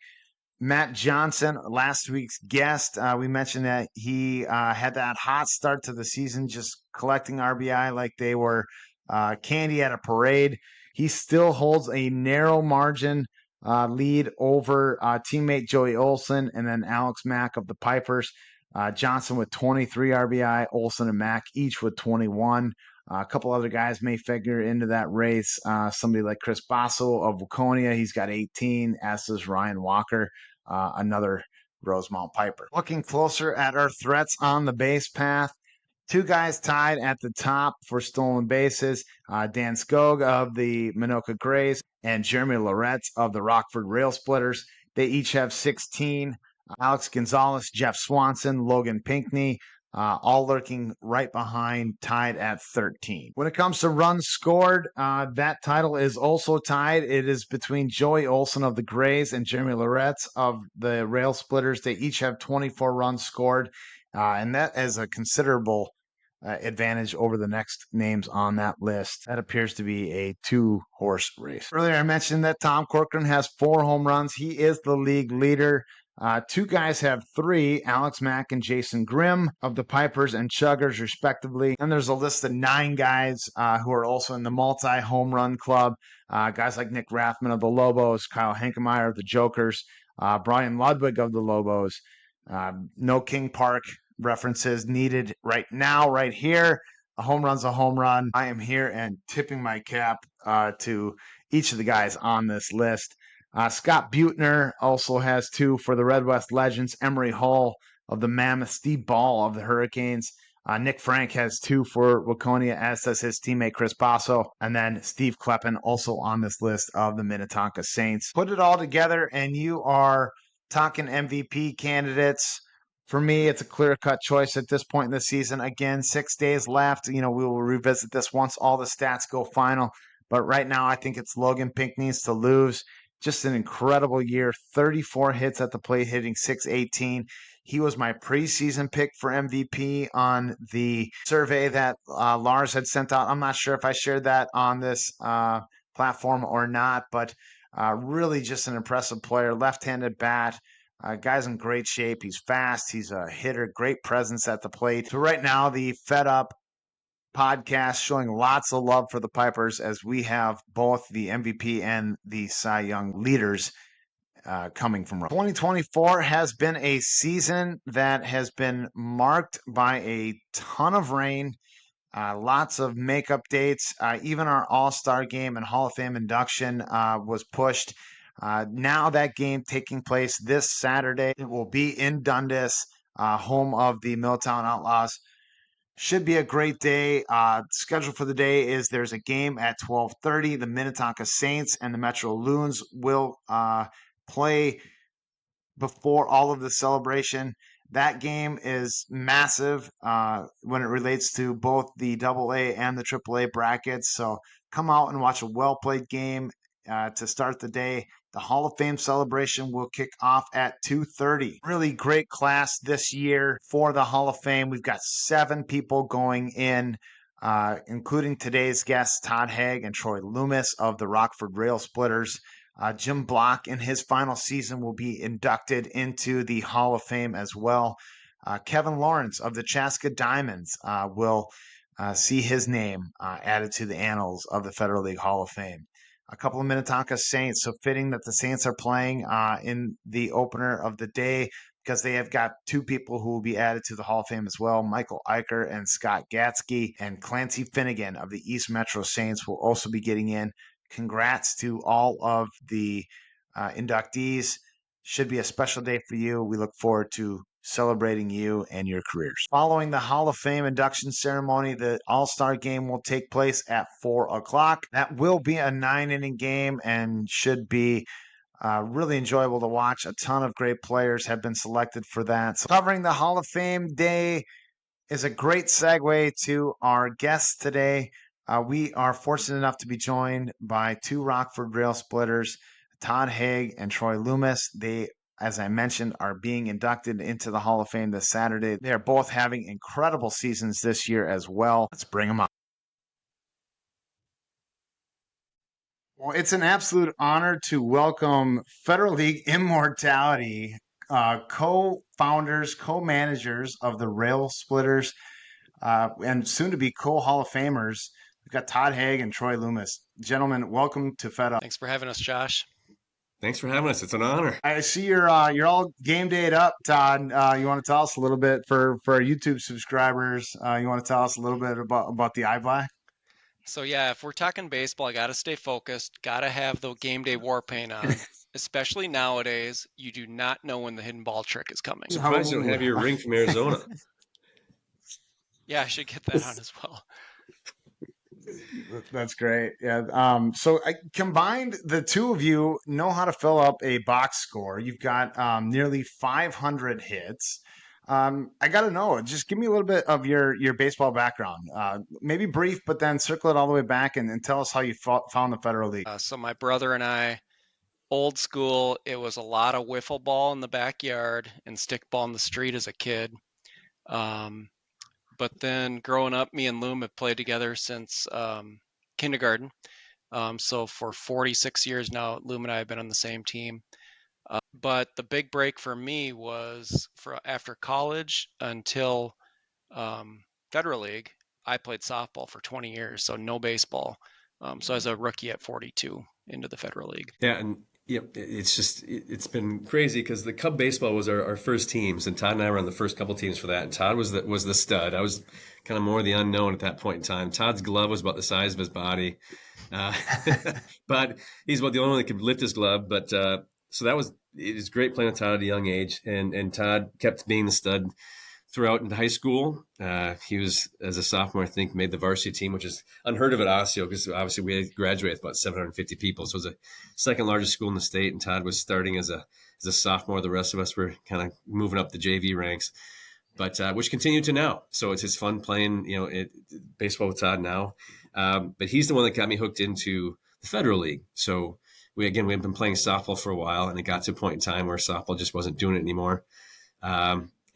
Matt Johnson, last week's guest, we mentioned that he had that hot start to the season, just collecting RBI like they were candy at a parade. He still holds a narrow margin lead over teammate Joey Olson and then Alex Mack of the Pipers. Johnson with 23 RBI, Olson and Mack each with 21. A couple other guys may figure into that race. Somebody like Chris Basso of Waconia, he's got 18, as does Ryan Walker, another Rosemount Piper. Looking closer at our threats on the base path, two guys tied at the top for stolen bases, Dan Skog of the Minoka Grays and Jeremy Loretz of the Rockford Rail Splitters. They each have 16. Alex Gonzalez, Jeff Swanson, Logan Pinckney, all lurking right behind, tied at 13. When it comes to runs scored, that title is also tied. It is between Joey Olson of the Grays and Jeremy Loretz of the Rail Splitters. They each have 24 runs scored, and that is a considerable advantage over the next names on that list. That appears to be a two-horse race. Earlier, I mentioned that Tom Corcoran has 4 home runs. He is the league leader. Two guys have 3, Alex Mack and Jason Grimm of the Pipers and Chuggers, respectively. And there's a list of 9 guys who are also in the multi-home run club. Guys like Nick Rathman of the Lobos, Kyle Hankemeyer of the Jokers, Brian Ludwig of the Lobos. No King Park references needed right now, right here. A home run's a home run. I am here and tipping my cap to each of the guys on this list. Scott Butner also has 2 for the Red West Legends. Emery Hall of the Mammoth, Steve Ball of the Hurricanes. Nick Frank has 2 for Waconia, as does his teammate Chris Basso. And then Steve Kleppen also on this list of the Minnetonka Saints. Put it all together and you are talking MVP candidates. For me, it's a clear-cut choice at this point in the season. Again, 6 days left. We will revisit this once all the stats go final. But right now, I think it's Logan Pinckney's to lose. Just an incredible year, 34 hits at the plate, hitting 618. He was my preseason pick for MVP on the survey that Lars had sent out. I'm not sure if I shared that on this platform or not, but really just an impressive player, left-handed bat. Guy's in great shape. He's fast. He's a hitter, great presence at the plate. So right now, the Fed Up podcast showing lots of love for the Pipers as we have both the MVP and the Cy Young leaders coming from. 2024 has been a season that has been marked by a ton of rain, lots of makeup dates. Even our All-Star game and Hall of Fame induction was pushed. Now that game taking place this Saturday. It will be in Dundas, home of the Milltown Outlaws. Should be a great day. Schedule for the day is there's a game at 12:30. The Minnetonka Saints and the Metro Loons will play before all of the celebration. That game is massive when it relates to both the AA and the AAA brackets. So come out and watch a well-played game to start the day. The Hall of Fame celebration will kick off at 2:30. Really great class this year for the Hall of Fame. We've got 7 people going in, including today's guests, Todd Haag and Troy Loomis of the Rockford Rail Splitters. Jim Block in his final season will be inducted into the Hall of Fame as well. Kevin Lawrence of the Chaska Diamonds will see his name added to the annals of the Federal League Hall of Fame. A couple of Minnetonka Saints, so fitting that the Saints are playing in the opener of the day because they have got 2 people who will be added to the Hall of Fame as well. Michael Eicher and Scott Gatsky, and Clancy Finnegan of the East Metro Saints will also be getting in. Congrats to all of the inductees. Should be a special day for you. We look forward to celebrating you and your careers. Following the Hall of Fame induction ceremony, the All-Star game will take place at 4 o'clock. That will be a 9-inning game and should be really enjoyable to watch. A ton of great players have been selected for that. So covering the Hall of Fame day is a great segue to our guests today. We are fortunate enough to be joined by two Rockford Rail Splitters, Todd Haag and Troy Loomis. They, as I mentioned, are being inducted into the Hall of Fame this Saturday. They are both having incredible seasons this year as well. Let's bring them up. Well, it's an absolute honor to welcome Federal League Immortality co-founders, co-managers of the Rail Splitters, and soon to be co-Hall of Famers. We've got Todd Haag and Troy Loomis. Gentlemen, welcome to Fed Up. Thanks for having us, Josh. Thanks for having us. It's an honor. I see you're all game dayed up, Todd. You want to tell us a little bit for our YouTube subscribers? You want to tell us a little bit about the iBlack? So yeah, if we're talking baseball, I got to stay focused. Got to have the game day war paint on. Especially nowadays, you do not know when the hidden ball trick is coming. Surprised you don't have your ring from Arizona. Yeah, I should get that on as well. That's great. Yeah. So I combined, the two of you know how to fill up a box score. You've got nearly 500 hits. I got to know, just give me a little bit of your baseball background. Maybe brief, but then circle it all the way back and tell us how you found the Federal League. So my brother and I, old school, it was a lot of wiffle ball in the backyard and stickball in the street as a kid. But then growing up, me and Loom have played together since kindergarten. So for 46 years now, Loom and I have been on the same team. But the big break for me was after college until Federal League. I played softball for 20 years, so no baseball. So as a rookie at 42 into the Federal League. Yeah, and it's been crazy because the Cub baseball was our first teams, and Todd and I were on the first couple teams for that. And Todd was the stud. I was kind of more the unknown at that point in time. Todd's glove was about the size of his body, but he's about the only one that could lift his glove. But so it was great playing with Todd at a young age, and Todd kept being the stud throughout into high school. He was, as a sophomore, I think, made the varsity team, which is unheard of at Osseo because obviously we graduated with about 750 people. So it was the second largest school in the state, and Todd was starting as a sophomore. The rest of us were kind of moving up the JV ranks, but which continued to now. So it's fun playing, baseball with Todd now. But he's the one that got me hooked into the Federal League. So we've been playing softball for a while, and it got to a point in time where softball just wasn't doing it anymore.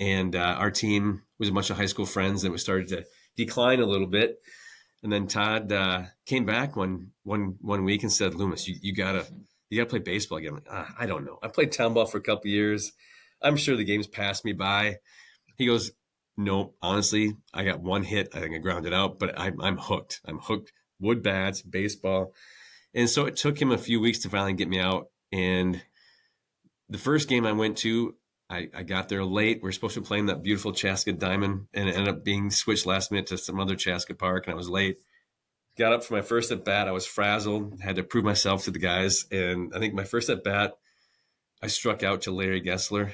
And our team was a bunch of high school friends, and we started to decline a little bit. And then Todd came back one week and said, "Loomis, you gotta play baseball again." I'm like, I don't know. I played town ball for a couple of years. I'm sure the games passed me by. He goes, "No, honestly, I got one hit. I think I grounded out, but I'm hooked. I'm hooked. Wood bats, baseball." And so it took him a few weeks to finally get me out. And the first game I went to, I got there late. We were supposed to be playing that beautiful Chaska Diamond, and it ended up being switched last minute to some other Chaska Park, and I was late. Got up for my first at bat. I was frazzled, had to prove myself to the guys. And I think my first at bat, I struck out to Larry Gessler.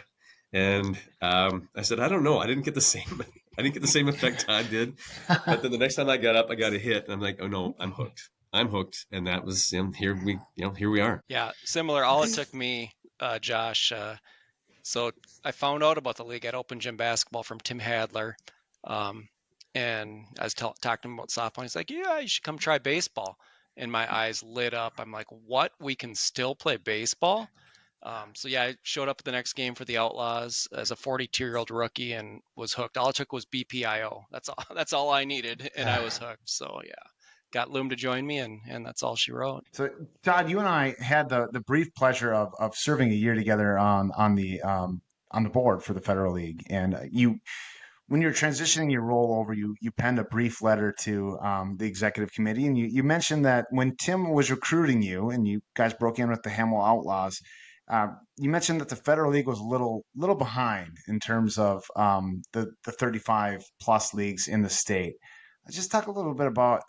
And I said, I don't know. I didn't get the same effect Todd did. But then the next time I got up, I got a hit. And I'm like, oh no, I'm hooked. And that was here we are. Yeah, similar. All it took me, Josh. So I found out about the league at Open Gym Basketball from Tim Hadler. And I was talking to him about softball. He's like, yeah, you should come try baseball. And my eyes lit up. I'm like, what? We can still play baseball? So yeah, I showed up at the next game for the Outlaws as a 42-year-old rookie and was hooked. All it took was BPIO. That's all I needed, and I was hooked. So yeah, got Loom to join me, and that's all she wrote. So Todd, you and I had the brief pleasure of serving a year together on the board for the Federal League, and when you're transitioning your role over, you penned a brief letter to the executive committee, and you mentioned that when Tim was recruiting you, and you guys broke in with the Hamel Outlaws, you mentioned that the Federal League was a little behind in terms of the 35 plus leagues in the state. Just talk a little bit about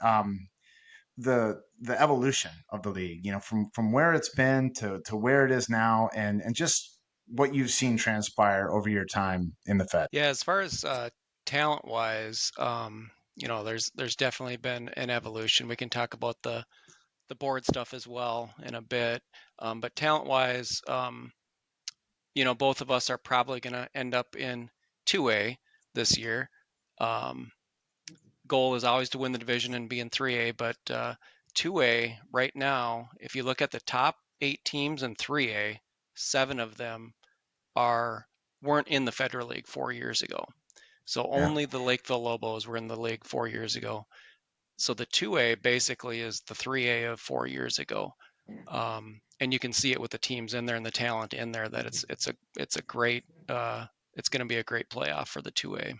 the evolution of the league, from where it's been to where it is now, and just what you've seen transpire over your time in the Fed. Yeah, as far as talent wise, there's definitely been an evolution. We can talk about the board stuff as well in a bit, but talent wise, both of us are probably going to end up in 2A this year. Goal is always to win the division and be in 3A, but 2A right now, if you look at the top 8 teams in 3A, 7 of them weren't in the Federal League 4 years ago. So Yeah. only the Lakeville Lobos were in the league 4 years ago. So the 2A basically is the 3A of 4 years ago. And you can see it with the teams in there and the talent in there that it's a great it's going to be a great playoff for the 2A.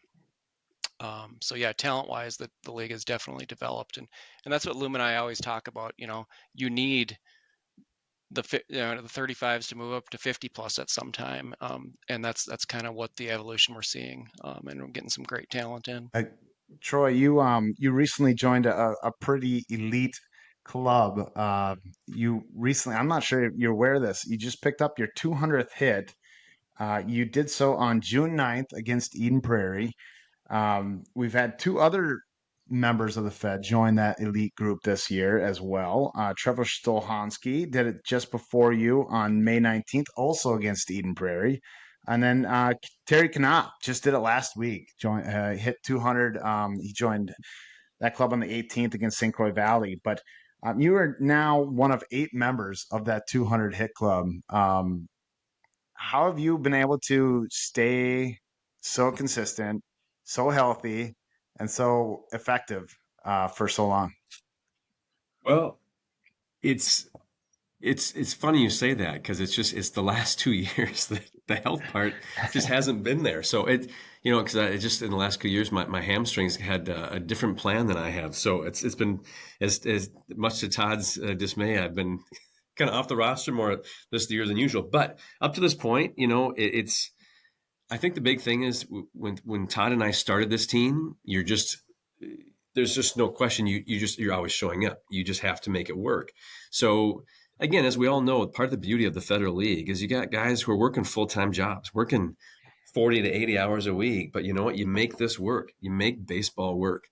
So yeah, talent wise, the league has definitely developed, and that's what Loom and I always talk about. You need the 35s to move up to 50 plus at some time, and that's kind of what the evolution we're seeing, and we're getting some great talent in. Troy, you recently joined a pretty elite club. You recently, I'm not sure if you're aware of this, you just picked up your 200th hit. You did so on June 9th against Eden Prairie. We've had two other members of the Fed join that elite group this year as well. Trevor Stolhansky did it just before you on May 19th, also against Eden Prairie. And then Terry Knopf just did it last week. Hit 200. He joined that club on the 18th against St. Croix Valley. But you are now one of 8 members of that 200 hit club. How have you been able to stay so consistent, so healthy, and so effective for so long? Well, it's it's funny you say that because it's the last 2 years that the health part just hasn't been there. So because I just in the last 2 years my hamstrings had a different plan than I have. So it's been as much to Todd's dismay, I've been kind of off the roster more this year than usual. But up to this point, it's I think the big thing is when Todd and I started this team, there's just no question you're always showing up. You just have to make it work. So again, as we all know, part of the beauty of the Federal League is you got guys who are working full-time jobs, working 40 to 80 hours a week. But you know what? You make this work. You make baseball work.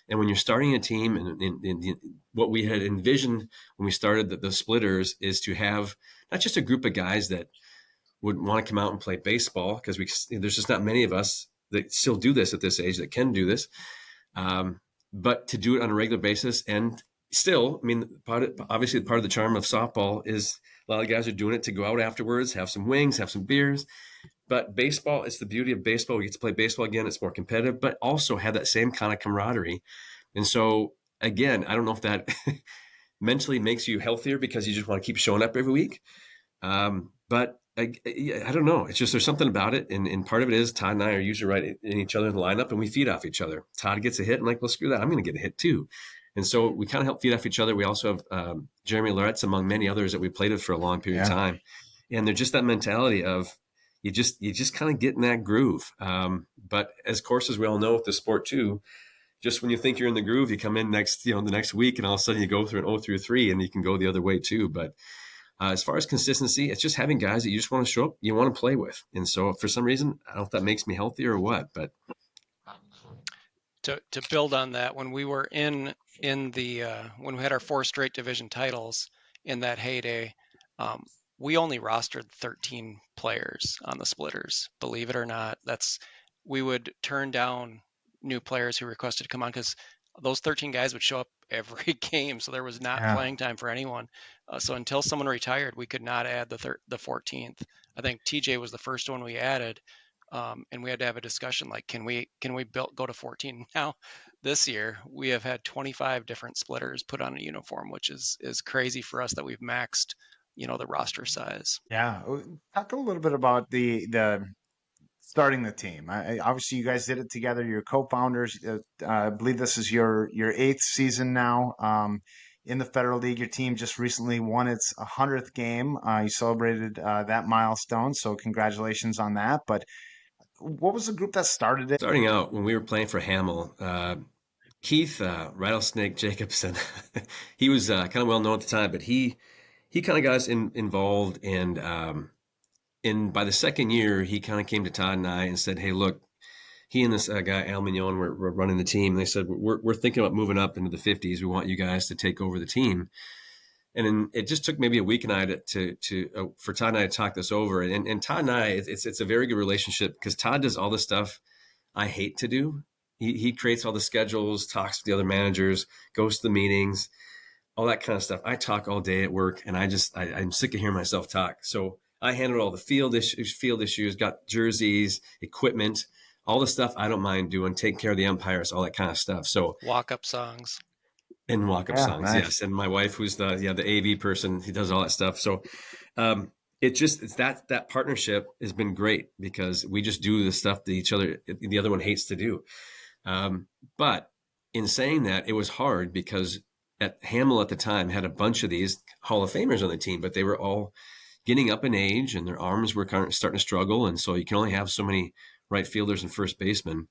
And when you're starting a team, and what we had envisioned when we started the Splitters is to have not just a group of guys that would want to come out and play baseball, because there's just not many of us that still do this at this age that can do this. But to do it on a regular basis, and still, I mean, obviously part of the charm of softball is a lot of guys are doing it to go out afterwards, have some wings, have some beers. But baseball, it's the beauty of baseball. We get to play baseball again. It's more competitive, but also have that same kind of camaraderie. And so, again, I don't know if that mentally makes you healthier because you just want to keep showing up every week. But I don't know. It's just there's something about it, and part of it is Todd and I are usually right in each other in the lineup, and we feed off each other. Todd gets a hit, and like, well, screw that, I'm going to get a hit too. And so we kind of help feed off each other. We also have Jeremy Loretz, among many others that we played with for a long period of time, and they're just that mentality of you just kind of get in that groove. But as course as we all know with the sport too, just when you think you're in the groove, you come in the next week, and all of a sudden you go through an 0-3, and you can go the other way too. But as far as consistency, it's just having guys that you just want to show up, you want to play with. And so for some reason, I don't know if that makes me healthier or what, but To build on that, when we were in the when we had our 4 straight division titles in that heyday, we only rostered 13 players on the Splitters. Believe it or not, we would turn down new players who requested to come on because those 13 guys would show up every game, so there was not playing time for anyone. So until someone retired, we could not add the 14th. I think TJ was the first one we added, and we had to have a discussion like, can we go to 14? Now, this year we have had 25 different splitters put on a uniform, which is crazy for us that we've maxed, the roster size. Yeah. Talk a little bit about the starting the team. Obviously, you guys did it together. You're co-founders. I believe this is your 8th season now in the Federal League. Your team just recently won its 100th game. You celebrated that milestone, so congratulations on that. But what was the group that started it? starting out when we were playing for Hamel, Keith Rattlesnake Jacobson, he was kind of well known at the time, but he kind of got us involved, and by the second year, he kind of came to Todd and I and said, "Hey, look, he and this guy Al Mignon were running the team. And they said we're thinking about moving up into the 50s. We want you guys to take over the team." And then it just took maybe a week and I to for Todd and I to talk this over. And Todd and I, it's a very good relationship because Todd does all the stuff I hate to do. He creates all the schedules, talks to the other managers, goes to the meetings, all that kind of stuff. I talk all day at work, and I'm sick of hearing myself talk. So I handled all the field issues, got jerseys, equipment, all the stuff I don't mind doing, take care of the umpires, all that kind of stuff. So Walk-up songs. and walk-up Yeah, songs, nice. yes. And my wife, who's the AV person, he does all that stuff. So it's that partnership has been great because we just do the stuff that the other one hates to do. But in saying that, it was hard because at Hamel at the time had a bunch of these Hall of Famers on the team, but they were all getting up in age and their arms were kind of starting to struggle. And so you can only have so many right fielders and first basemen.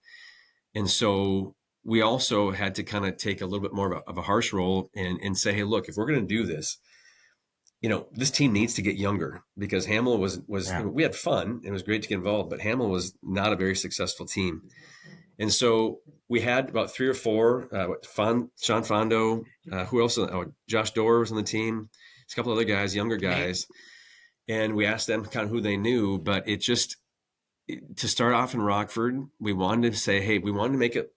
And so we also had to kind of take a little bit more of a harsh role and say, hey, look, if we're going to do this, this team needs to get younger because Hamel was Yeah. we had fun. It was great to get involved, but Hamel was not a very successful team. And so we had about 3 or 4, Sean Fondo, who else? Josh Dorr was on the team. There's a couple other guys, younger guys. And we asked them kind of who they knew, but to start off in Rockford, we wanted to say, hey, we wanted to make it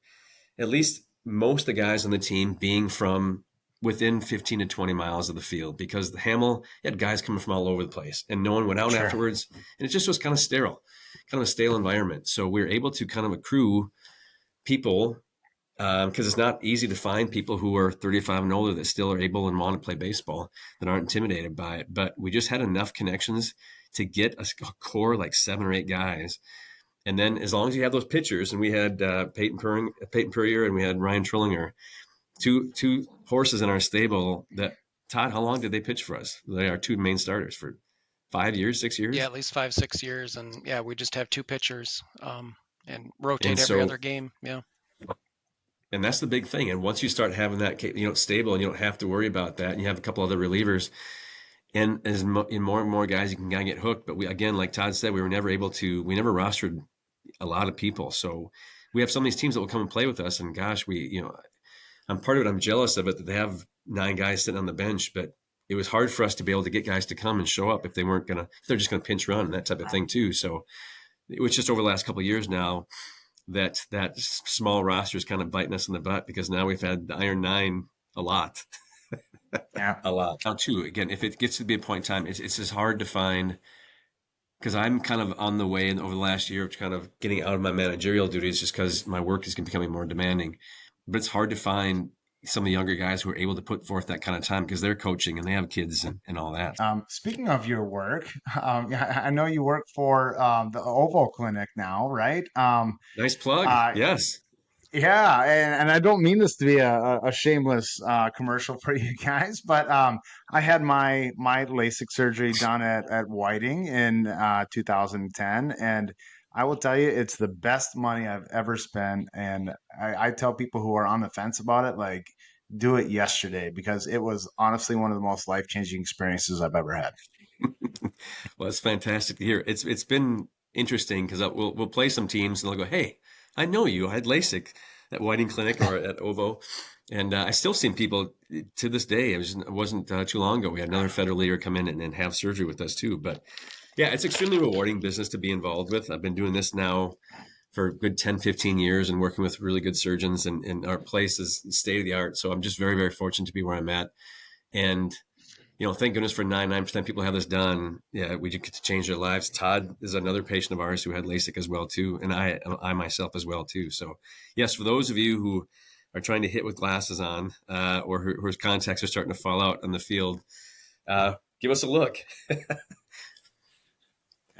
at least most of the guys on the team being from within 15 to 20 miles of the field because the Hamel had guys coming from all over the place and no one went out Sure. afterwards. And it just was kind of sterile, kind of a stale environment. So we were able to kind of accrue people because it's not easy to find people who are 35 and older that still are able and want to play baseball that aren't intimidated by it. But we just had enough connections to get a core like 7 or 8 guys. And then as long as you have those pitchers, and we had Peyton Purrier and we had Ryan Trillinger, two horses in our stable that, Todd, how long did they pitch for us? They are 2 main starters for 5 years, 6 years? Yeah, at least 5, 6 years. And yeah, we just have 2 pitchers and rotate And every so, other game. Yeah. and that's the big thing. And once you start having that, stable, and you don't have to worry about that, and you have a couple other relievers, and as more and more guys, you can kind of get hooked. But we, again, like Todd said, we never rostered a lot of people. So we have some of these teams that will come and play with us. And gosh, I'm part of it. I'm jealous of it that they have 9 guys sitting on the bench, but it was hard for us to be able to get guys to come and show up if they're just going to pinch run and that type of thing too. So it was just over the last couple of years now that small roster is kind of biting us in the butt because now we've had the Iron 9 a lot. Yeah. A lot. Now, too, again, if it gets to be a point in time, it's just hard to find because I'm kind of on the way and over the last year of kind of getting out of my managerial duties just because my work is becoming more demanding. But it's hard to find some of the younger guys who are able to put forth that kind of time because they're coaching and they have kids and all that. Speaking of your work, I know you work for the Ovo Clinic now, right? Nice plug. Uh, Yes. Yeah, and I don't mean this to be a shameless commercial for you guys, but I had my LASIK surgery done at Whiting in 2010, and I will tell you, it's the best money I've ever spent. And I tell people who are on the fence about it, like, do it yesterday because it was honestly one of the most life-changing experiences I've ever had. Well, it's fantastic to hear. It's been interesting because we'll play some teams and they'll go, "Hey, I know you. I had LASIK at Whiting Clinic or at Ovo," and I still see people to this day. It wasn't too long ago. We had another federal leader come in and have surgery with us too. But yeah, it's extremely rewarding business to be involved with. I've been doing this now for a good 10, 15 years and working with really good surgeons, and our place is state of the art. So I'm just very, very fortunate to be where I'm at. And thank goodness for 99% of people who have this done. Yeah, we just get to change their lives. Todd is another patient of ours who had LASIK as well too, and I myself as well too. So, yes, for those of you who are trying to hit with glasses on, or whose contacts are starting to fall out on the field, give us a look.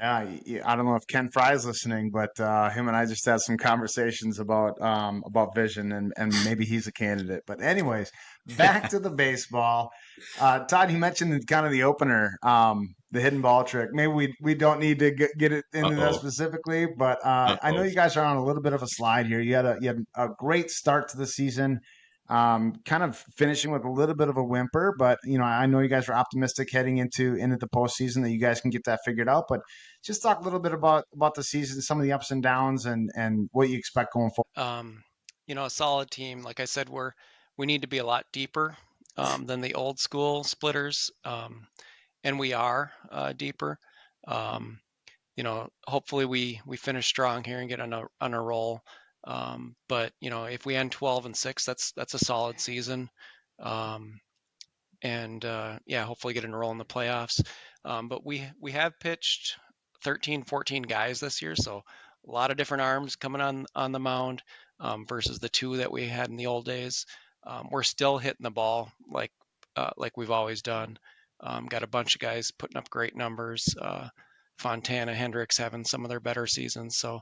I don't know if Ken Fry's listening, but him and I just had some conversations about vision, and maybe he's a candidate. But anyways, back to the baseball. Todd, you mentioned kind of the opener, the hidden ball trick. Maybe we don't need to get it into that Uh-oh. specifically, but I know Uh-oh. you guys are on a little bit of a slide here. You had a great start to the season. Kind of finishing with a little bit of a whimper, but I know you guys are optimistic heading into the postseason that you guys can get that figured out. But just talk a little bit about the season, some of the ups and downs, and what you expect going forward. A solid team. Like I said, we need to be a lot deeper than the old school splitters, and we are deeper. Um, hopefully we finish strong here and get on a roll. But if we end 12-6, that's a solid season. And yeah, hopefully get in a roll in the playoffs. But we have pitched 13, 14 guys this year, so a lot of different arms coming on the mound versus the two that we had in the old days. We're still hitting the ball like we've always done. Got a bunch of guys putting up great numbers. Fontana, Hendricks having some of their better seasons. So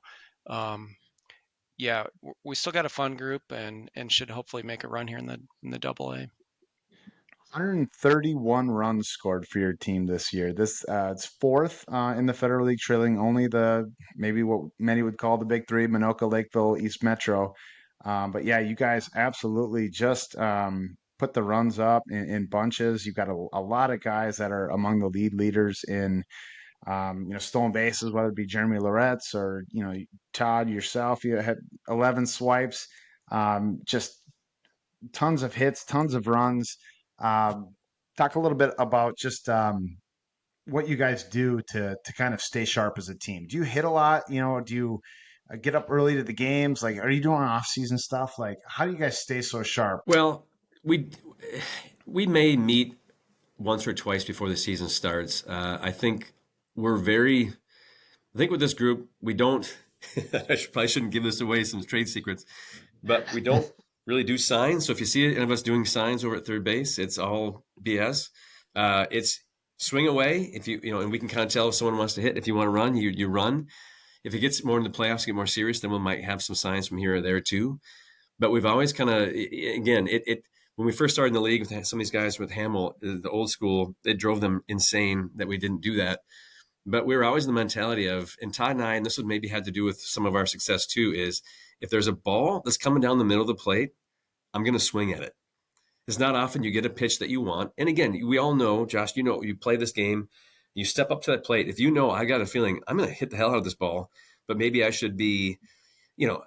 yeah, we still got a fun group and should hopefully make a run here in the Double A. 131 runs scored for your team this year. This it's fourth in the Federal League, trailing only the maybe what many would call the big three: Minoka, Lakeville, East Metro. But yeah, you guys absolutely just put the runs up in bunches. You've got a lot of guys that are among the leaders in stolen bases, whether it be Jeremy Loretz or Todd yourself. You had 11 swipes. Just tons of hits, tons of runs. Um, Talk a little bit about just what you guys do to kind of stay sharp as a team. Do you hit a lot? Do you get up early to the games? Like, are you doing off season stuff? Like, how do you guys stay so sharp? Well, we may meet once or twice before the season starts. I think we're very. I think with this group, we don't. Probably shouldn't give this away, some trade secrets, but we don't really do signs. So if you see any of us doing signs over at third base, it's all BS. It's swing away if and we can kind of tell if someone wants to hit. If you want to run, you run. If it gets more into the playoffs, get more serious, then we might have some signs from here or there too. But we've always kind of, again, it when we first started in the league with some of these guys with Hamel, the old school, it drove them insane that we didn't do that. But we were always in the mentality of, and Todd and I, and this would maybe had to do with some of our success too, is if there's a ball that's coming down the middle of the plate, I'm going to swing at it. It's not often you get a pitch that you want. And again, we all know, Josh, you play this game, you step up to that plate. If you know, I got a feeling I'm going to hit the hell out of this ball, but maybe I should be,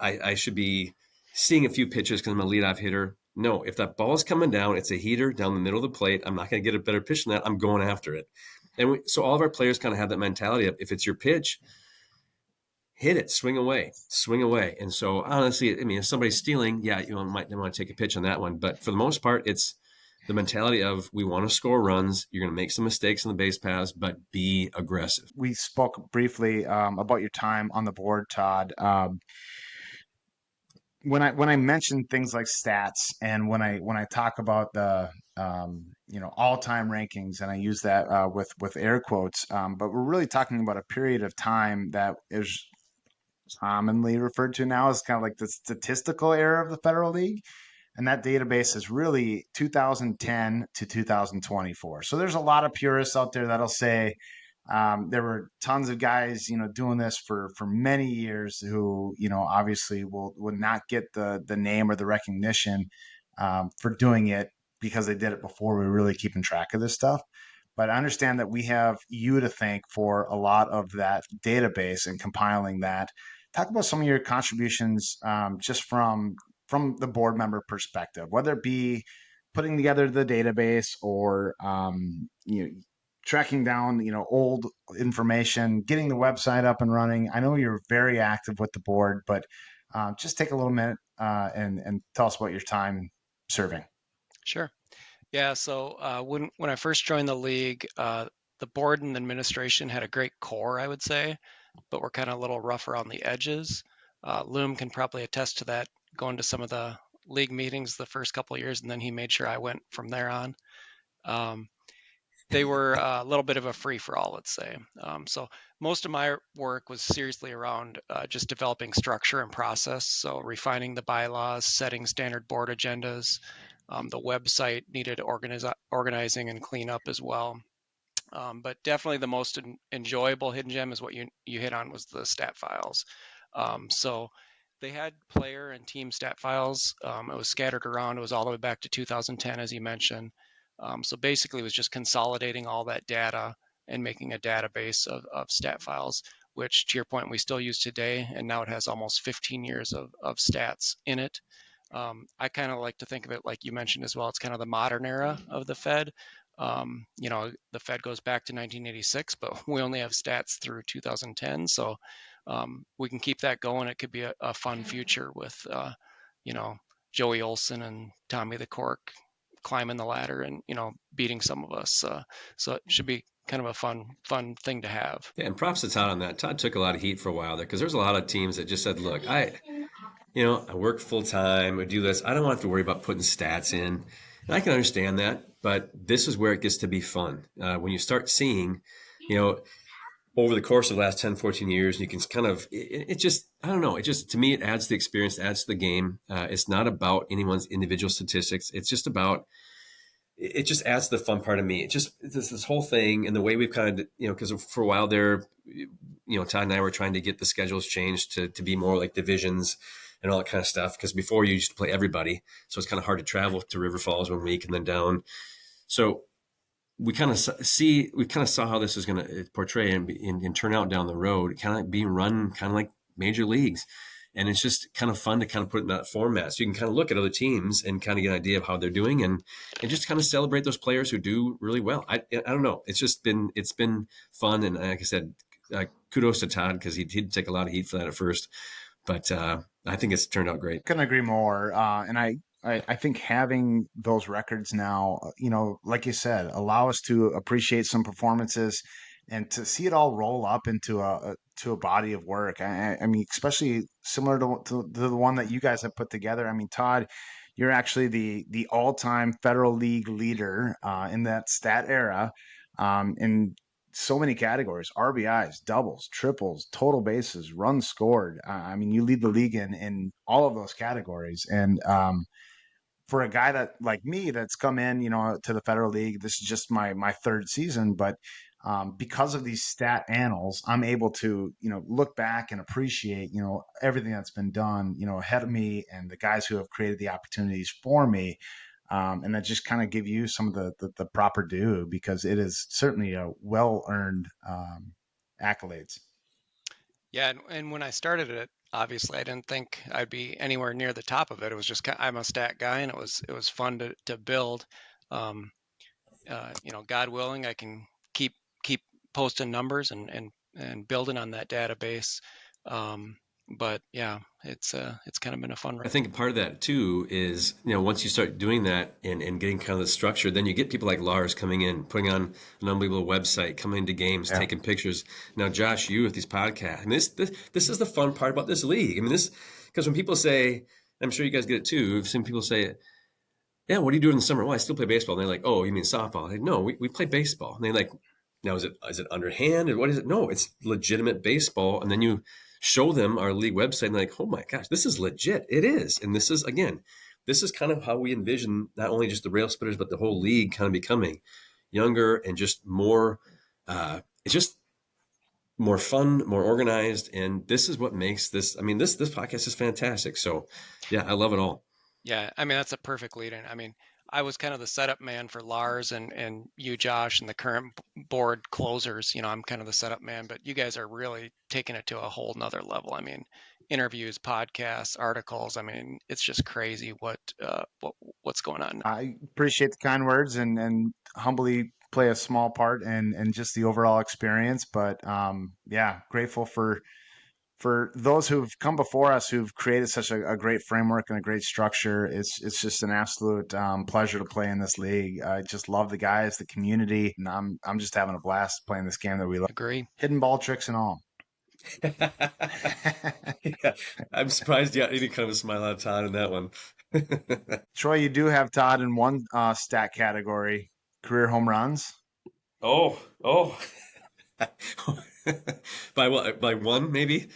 I should be seeing a few pitches because I'm a leadoff hitter. No, if that ball is coming down, it's a heater down the middle of the plate. I'm not going to get a better pitch than that. I'm going after it. And so all of our players kind of have that mentality of if it's your pitch, hit it, swing away, swing away. And so honestly, I mean, if somebody's stealing, yeah, might want to take a pitch on that one. But for the most part, it's the mentality of we want to score runs. You're going to make some mistakes on the base paths, but be aggressive. We spoke briefly about your time on the board, Todd. When I mention things like stats and when I talk about the all time rankings, and I use that with air quotes, but we're really talking about a period of time that is commonly referred to now as kind of like the statistical era of the Federal League. And that database is really 2010 to 2024. So there's a lot of purists out there that'll say there were tons of guys, doing this for many years who, obviously will not get the name or the recognition for doing it because they did it before we were really keeping track of this stuff. But I understand that we have you to thank for a lot of that database and compiling that. Talk about some of your contributions just from the board member perspective, whether it be putting together the database or tracking down old information, getting the website up and running. I know you're very active with the board, but just take a little minute and tell us about your time serving. Sure. Yeah, so when I first joined the league, the board and administration had a great core, I would say, but we're kind of a little rough around the edges. Loom can probably attest to that, going to some of the league meetings the first couple of years, and then he made sure I went from there on. Um, they were a little bit of a free for all, let's say. So most of my work was seriously around just developing structure and process. So refining the bylaws, setting standard board agendas. The website needed organizing and cleanup as well. But definitely the most enjoyable hidden gem is what you hit on, was the stat files. So they had player and team stat files. It was scattered around. It was all the way back to 2010, as you mentioned. So basically, it was just consolidating all that data and making a database of stat files, which, to your point, we still use today. And now it has almost 15 years of stats in it. I kind of like to think of it like you mentioned as well. It's kind of the modern era of the Fed. The Fed goes back to 1986, but we only have stats through 2010. So we can keep that going. It could be a fun future with, Joey Olson and Tommy the Cork climbing the ladder and, beating some of us. So it should be kind of a fun thing to have. Yeah, and props to Todd on that. Todd took a lot of heat for a while there because there's a lot of teams that just said, "Look, I work full time. I do this. I don't have to worry about putting stats in." And I can understand that, but this is where it gets to be fun. When you start seeing, you know, over the course of the last 10, 14 years, you can kind of, it just, I don't know. It just, to me, it adds to the experience, adds to the game. It's not about anyone's individual statistics. It's just about, it just adds to the fun part of me. It just, this whole thing and the way we've kind of, because for a while there, Todd and I were trying to get the schedules changed to be more like divisions and all that kind of stuff. Because before you used to play everybody. So it's kind of hard to travel to River Falls 1 week and then down. So we kind of saw how this is going to portray and turn out down the road, kind of being run kind of like major leagues. And it's just kind of fun to kind of put it in that format. So you can kind of look at other teams and kind of get an idea of how they're doing and just kind of celebrate those players who do really well. I don't know. It's been fun. And like I said, kudos to Todd because he did take a lot of heat for that at first. But I think it's turned out great. Couldn't agree more. And I think having those records now, like you said, allow us to appreciate some performances and to see it all roll up into a body of work. I mean, especially similar to the one that you guys have put together. I mean, Todd, you're actually the all-time Federal League leader in that stat era. In so many categories: RBIs, doubles, triples, total bases, runs scored. I mean, you lead the league in all of those categories. And for a guy that like me that's come in, to the Federal League, this is just my third season, but because of these stat annals, I'm able to, look back and appreciate, everything that's been done, ahead of me and the guys who have created the opportunities for me. And that just kind of give you some of the proper due because it is certainly a well-earned accolades. Yeah, and when I started it, obviously I didn't think I'd be anywhere near the top of it. It was just I'm a stat guy, and it was fun to build. Um, God willing, I can keep posting numbers and building on that database. But yeah, it's kind of been a fun I ride. think part of that too is, once you start doing that and getting kind of the structure, then you get people like Lars coming in, putting on an unbelievable website, coming into games, Yeah. taking pictures. Now, Josh, you with these podcasts, I mean, this is the fun part about this league. I mean, because when people say, I'm sure you guys get it too, I've seen people say, yeah, what do you do in the summer? Well, I still play baseball. And they're like, oh, you mean softball? I'm like, no, we play baseball. And they're like, now is it underhand? And what is it? No, it's legitimate baseball. And then you show them our league website and they're like, oh my gosh, this is legit. It is. And this is kind of how we envision not only just the rail splitters, but the whole league kind of becoming younger and just more, it's just more fun, more organized. And this is what makes this, I mean, this podcast is fantastic. So yeah, I love it all. Yeah, I mean that's a perfect lead in. I mean, I was kind of the setup man for Lars and you, Josh, and the current board closers. I'm kind of the setup man, but you guys are really taking it to a whole nother level. I mean, interviews, podcasts, articles. I mean, it's just crazy what's going on. I appreciate the kind words and humbly play a small part in just the overall experience. But yeah, grateful for those who've come before us who've created such a great framework and a great structure. It's just an absolute pleasure to play in this league. I just love the guys, the community, and I'm just having a blast playing this game that we love. Agree. Hidden ball tricks and all. Yeah, I'm surprised you got any kind of a smile out of Todd in that one. Troy, you do have Todd in one stat category, career home runs. Oh. By what? By one, maybe?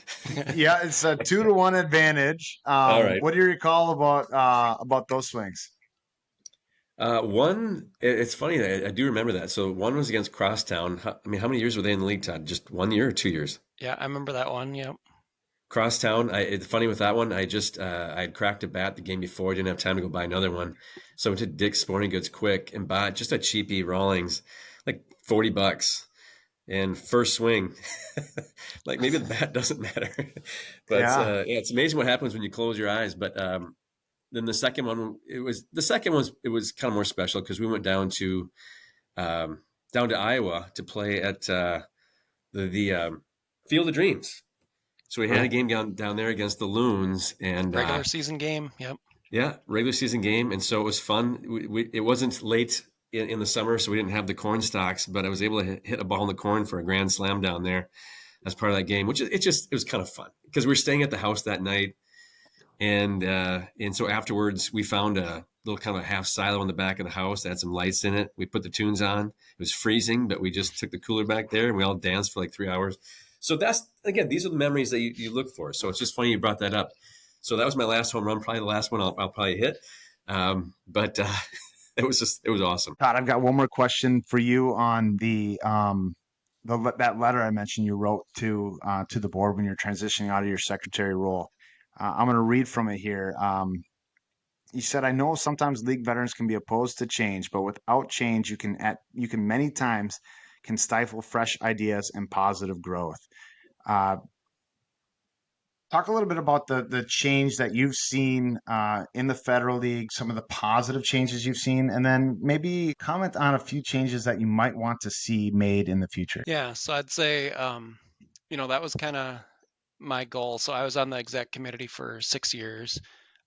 Yeah, it's a 2-1 advantage. All right. What do you recall about those swings? It's funny that I do remember that. So one was against Crosstown. I mean, how many years were they in the league, Todd? Just 1 year or 2 years? Yeah, I remember that one. Yep. Crosstown. It's funny with that one. I had cracked a bat the game before. I didn't have time to go buy another one, so I went to Dick's Sporting Goods quick and bought just a cheapie Rawlings, like $40. And first swing, like maybe the bat doesn't matter, but Yeah, yeah, it's amazing what happens when you close your eyes. But then the second one it was kind of more special because we went down to Iowa to play at the Field of Dreams. So we had a right. game down there against the Loons, and Regular season game. Yep. yeah, regular season game, and so it was fun. It wasn't late in the summer, so we didn't have the corn stalks, but I was able to hit a ball in the corn for a grand slam down there as part of that game, which it was kind of fun because we were staying at the house that night, and so afterwards we found a little kind of a half silo in the back of the house that had some lights in it. We put the tunes on. It was freezing, but we just took the cooler back there and we all danced for like 3 hours. So that's again, these are the memories that you look for. So it's just funny you brought that up. So that was my last home run, probably the last one I'll probably hit. But it was awesome. Todd, I've got one more question for you on that letter I mentioned you wrote to the board when you're transitioning out of your secretary role. I'm going to read from it here. You said, "I know sometimes league veterans can be opposed to change, but without change, you can many times can stifle fresh ideas and positive growth." Uh, Talk a little bit about the change that you've seen in the Federal League, some of the positive changes you've seen, and then maybe comment on a few changes that you might want to see made in the future. Yeah. So I'd say, that was kind of my goal. So I was on the exec committee for 6 years,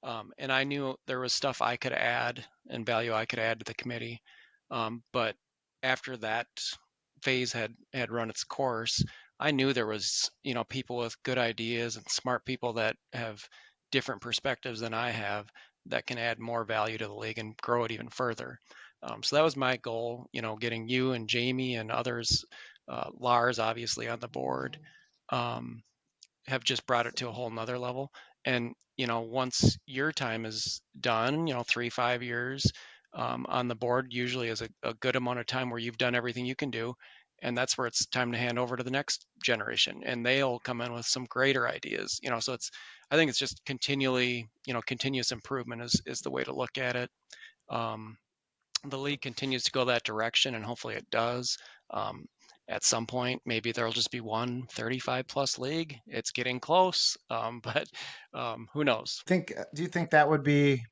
and I knew there was stuff I could add and value I could add to the committee. But after that phase had run its course, I knew there was, people with good ideas and smart people that have different perspectives than I have that can add more value to the league and grow it even further. So that was my goal, getting you and Jamie and others, Lars obviously on the board. Um, have just brought it to a whole nother level. And, once your time is done, 3, 5 years on the board usually is a good amount of time where you've done everything you can do. And that's where it's time to hand over to the next generation and they'll come in with some greater ideas, so I think it's just continuous improvement is the way to look at it. Um, the league continues to go that direction, and hopefully it does. Um, at some point, maybe there'll just be one 35 plus league. It's getting close, but who knows? Do you think that would be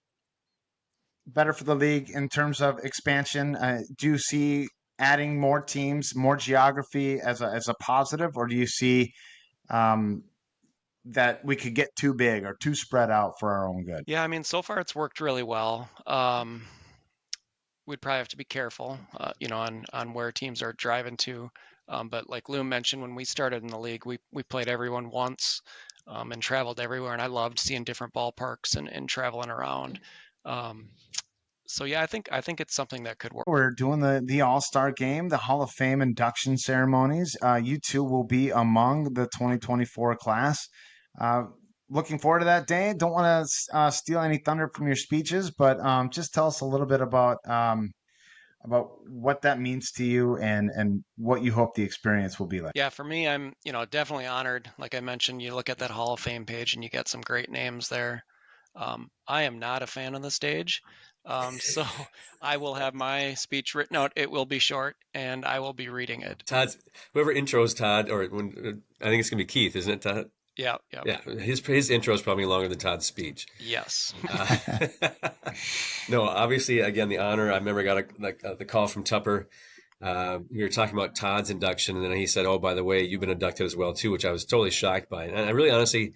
better for the league in terms of expansion? Do you see adding more teams, more geography as a positive, or do you see um, that we could get too big or too spread out for our own good? Yeah, I mean, so far it's worked really well. We'd probably have to be careful, on where teams are driving to. But like Lou mentioned, when we started in the league, we played everyone once and traveled everywhere, and I loved seeing different ballparks and traveling around. Um, so yeah, I think it's something that could work. We're doing the All-Star game, the Hall of Fame induction ceremonies. You two will be among the 2024 class. Uh, Looking forward to that day. Don't want to steal any thunder from your speeches, but just tell us a little bit about what that means to you and what you hope the experience will be like. Yeah, for me, I'm, definitely honored. Like I mentioned, you look at that Hall of Fame page and you get some great names there. I am not a fan of the stage. So I will have my speech written out. It will be short and I will be reading it. Whoever intros Todd, or when I think it's gonna be Keith, isn't it, Todd? Yeah, yeah. Yeah, his intro is probably longer than Todd's speech. Yes. Uh, no, obviously, again, the honor. I remember I got the call from Tupper. We were talking about Todd's induction, and then he said, "Oh, by the way, you've been inducted as well too," which I was totally shocked by. And I really, honestly,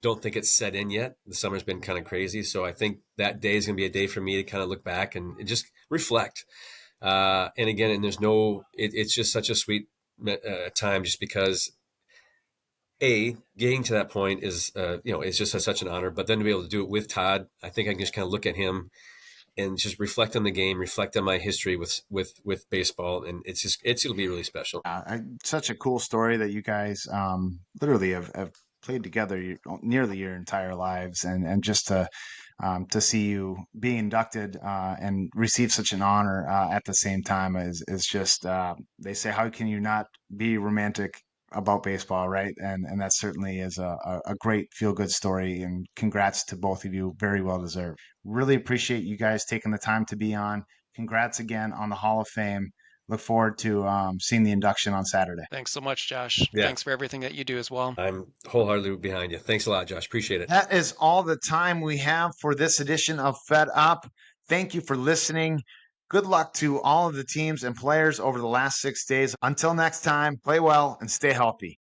don't think it's set in yet. The summer's been kind of crazy, so I think that day is going to be a day for me to kind of look back and just reflect. And again, it's just such a sweet time, just because getting to that point is it's just such an honor. But then to be able to do it with Todd, I think I can just kind of look at him and just reflect on the game, reflect on my history with baseball, and it's going to be really special. Such a cool story that you guys literally have played together nearly your entire lives, and just to see you being inducted and receive such an honor at the same time is just they say, how can you not be romantic about baseball, right? And that certainly is a great feel good story, and congrats to both of you. Very well deserved. Really appreciate you guys taking the time to be on. Congrats again on the Hall of Fame. Look forward to seeing the induction on Saturday. Thanks so much, Josh. Yeah. Thanks for everything that you do as well. I'm wholeheartedly behind you. Thanks a lot, Josh. Appreciate it. That is all the time we have for this edition of Fed Up. Thank you for listening. Good luck to all of the teams and players over the last 6 days. Until next time, play well and stay healthy.